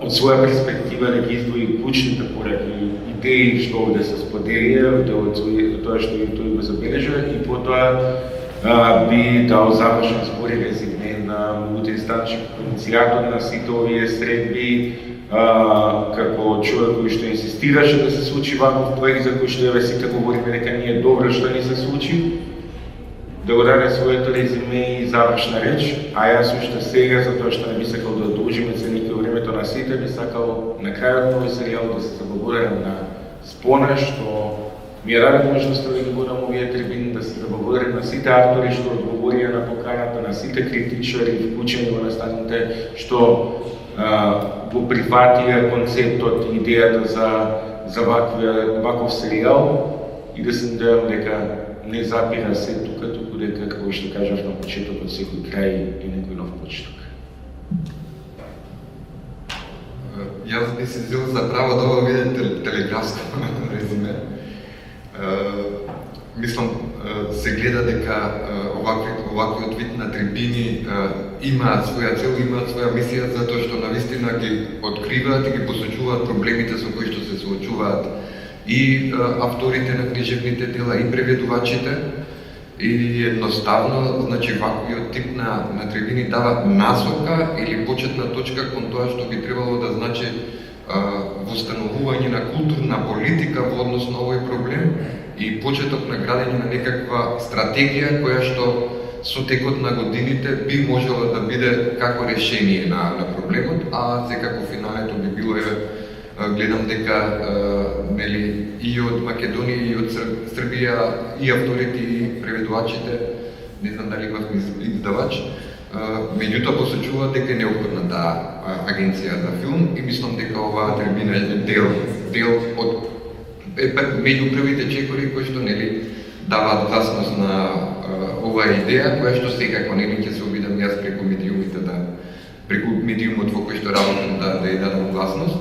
од своја перспектива да ги издвои клучните пораки, идеи што овде се споделија, тоа што и тој го забележа, и потоа би дал завршен збор и резиме на мултиинстанчен иницијатор на сите овие средби, како човек кој што инсистираше да се случи ваков проект, за кој што еве сите говориме дека не е добро што не се случи, да го даде своето резиме и завршна реч, а јас уште сега, затоа што не би сакал да одолжиме цените времето на сите, би сакал на крајот на овој серијал да се заблагодарам на Спона, што ми ја даде можноста да ги водам овие трибини, да се заблагодарам на сите автори што одговорија на поканата, на сите критичари вклучени во настаните, што го прифатија концептот и идејата за ваков серијал, и да се надевам дека не запира се тука, туку дека, како што кажав на почетокот, секој крај и некој нов почеток.
Јас би се взел за право да ова биде телеграфско резиме. Мислам, се гледа дека оваквиот вид на трибини имаат своја цел, имаат своја мисија, затоа што навистина ги откриваат и ги посочуваат проблемите со кои што се соочуваат и авторите на книжевните дела, и преведувачите, и едноставно, значи, ваквиот тип на трибини дава насока или почетна точка кон тоа што би требало да значи востановување на културна политика во однос на овој проблем и почеток на градење на некаква стратегија која што со текот на годините би можела да биде како решение на проблемот, а секако финалето би било гледам дека нели и од Македонија и од Србија и авторите и преведувачите, не знам дали имавме издавач, меѓутоа посочуваат дека е неопходна таа агенција за филм и мислам дека оваа трибина е дел од меѓу првите чекори кои што нели даваат гласност на оваа идеја, која што секако нели ќе се обидам јас преку медиумот во кој што работам да ја дадам гласност.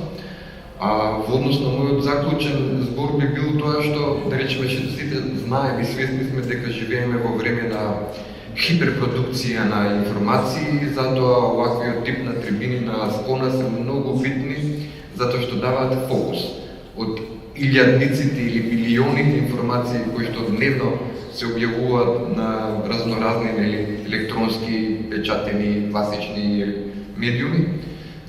Во однос на мојот заклучен збор би бил тоа што, да речеме, сите знаеме и свесни сме дека живееме во време на хиперпродукција на информации, затоа оваквиот тип на трибини на Спона се многу битни, затоа што даваат фокус од илјадниците или милионите информации кои што дневно се објавуваат на разноразни електронски, печатени, класични медиуми,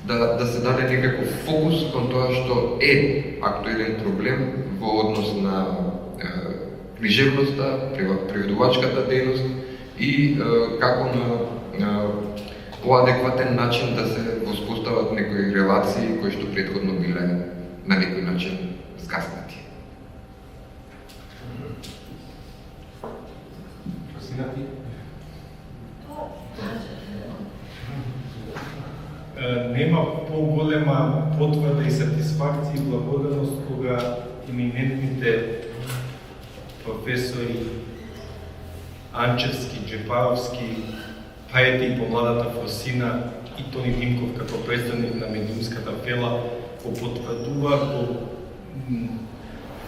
да се даде некаков фокус кон тоа што е актуелен проблем во однос на книжевноста, преведувачката дејност и како на поадекватен начин да се воспостават некои релации кои што претходно биле на некој начин згаснати.
Нема поголема потврда и сатисфакција и благодарност кога еминентните професори Анчевски, Джепаровски, Пајете и помладата Фросина и Тони Димков како представник на медиумската фела го потврдуваат, го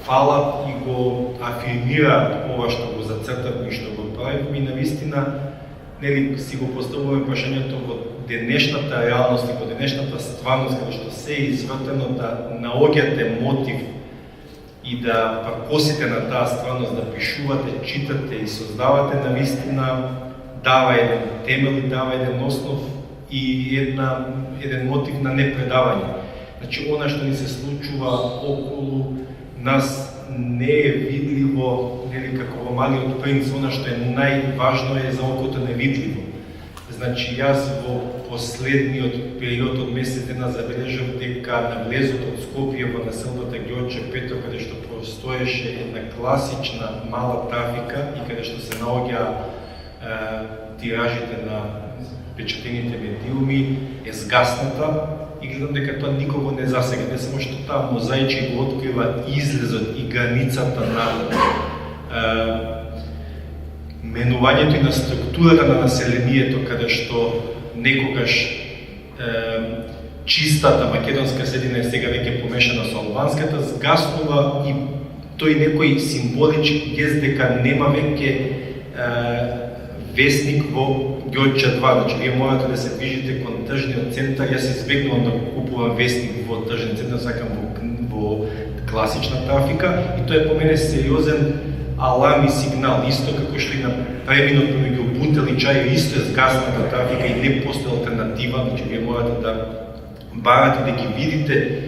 фалат и го афирмираат ова што го зацртавме и што го правиме и навистина нели си го поставуваме прашањето во денешната реалност и во денешната стварност, каде што се е извртено да наоѓате мотив и да пракосите на таа стварност, да пишувате, читате и создавате навистина, дава еден темел, дава еден основ и еден мотив на непредавање. Значи, она што ни се случува околу нас не е видливо, нели како во Малиот принц, она што е најважно е за окото невидливо. Значи, јас во последниот период од месец дена забележав дека на влезот од Скопје во населбата Ѓорче Петро, каде што постоеше една класична мала трафика и каде што се наоѓа тиражите на печатените медиуми, е згасната и гледам дека тоа никого не засега. Не само што таа мозаичи го открива излезот и границата на менувањето и на структурата на населението, каде што некогаш чистата македонска средина е сега веќе помешана со албанската, згаснува и тој некој символички гест дека нема веќе вестник во Ѓорче 2, значи вие морате да се движите кон тржниот центар. Јас избегнувам да купувам вестник во тржниот центар, сакам во класична трафика, и тоа е по мене сериозен аларм и сигнал, исто како што и на преминот помеѓу Бутел и Чај, исто е згасната трафика и не постои алтернатива, значи вие морате да барате да ги видите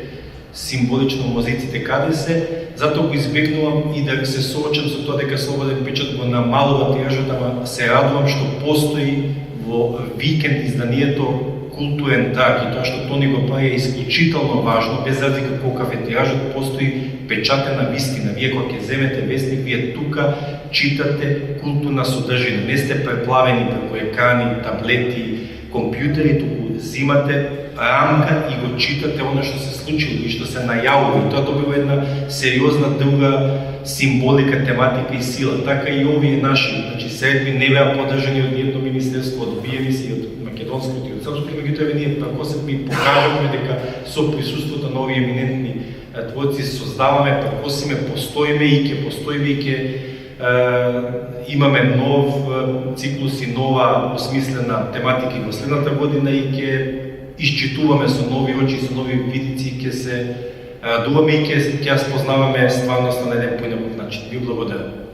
символично мозиците каде се. Затоа го избегнувам и да се соочам со тоа дека Слободен печат го намалува тиражот, ама се радувам што постои во викенд изданието Културен траг, и тоа што Тони го прави е исклучително важно, без разлика колкав е тиражот, постои печатена вистина. Вие кога ќе земете вестник, вие тука читате културна содржина. Не сте преплавени преку екрани, таблети, компјутери, туку зимате рамка и го читате оно што се случило и што се најавува. И тоа добива една сериозна друга символика, тематика и сила. Така и овие наши, значи средби не беа поддржани од ниедно министерство, одбиени се и од македонското и од српското, меѓутоа ние прекосетме и покажавме дека со присуството на овие еминентни творци создаваме, прекосиме, постоиме и ќе постоиме и ќе имаме нов циклус и нова осмислена тематика во следната година и ќе исчитуваме со нови очи, со нови видици, ќе се радуваме и ќе ја спознаваме стварноста на еден поинаков начин. Ви благодарам.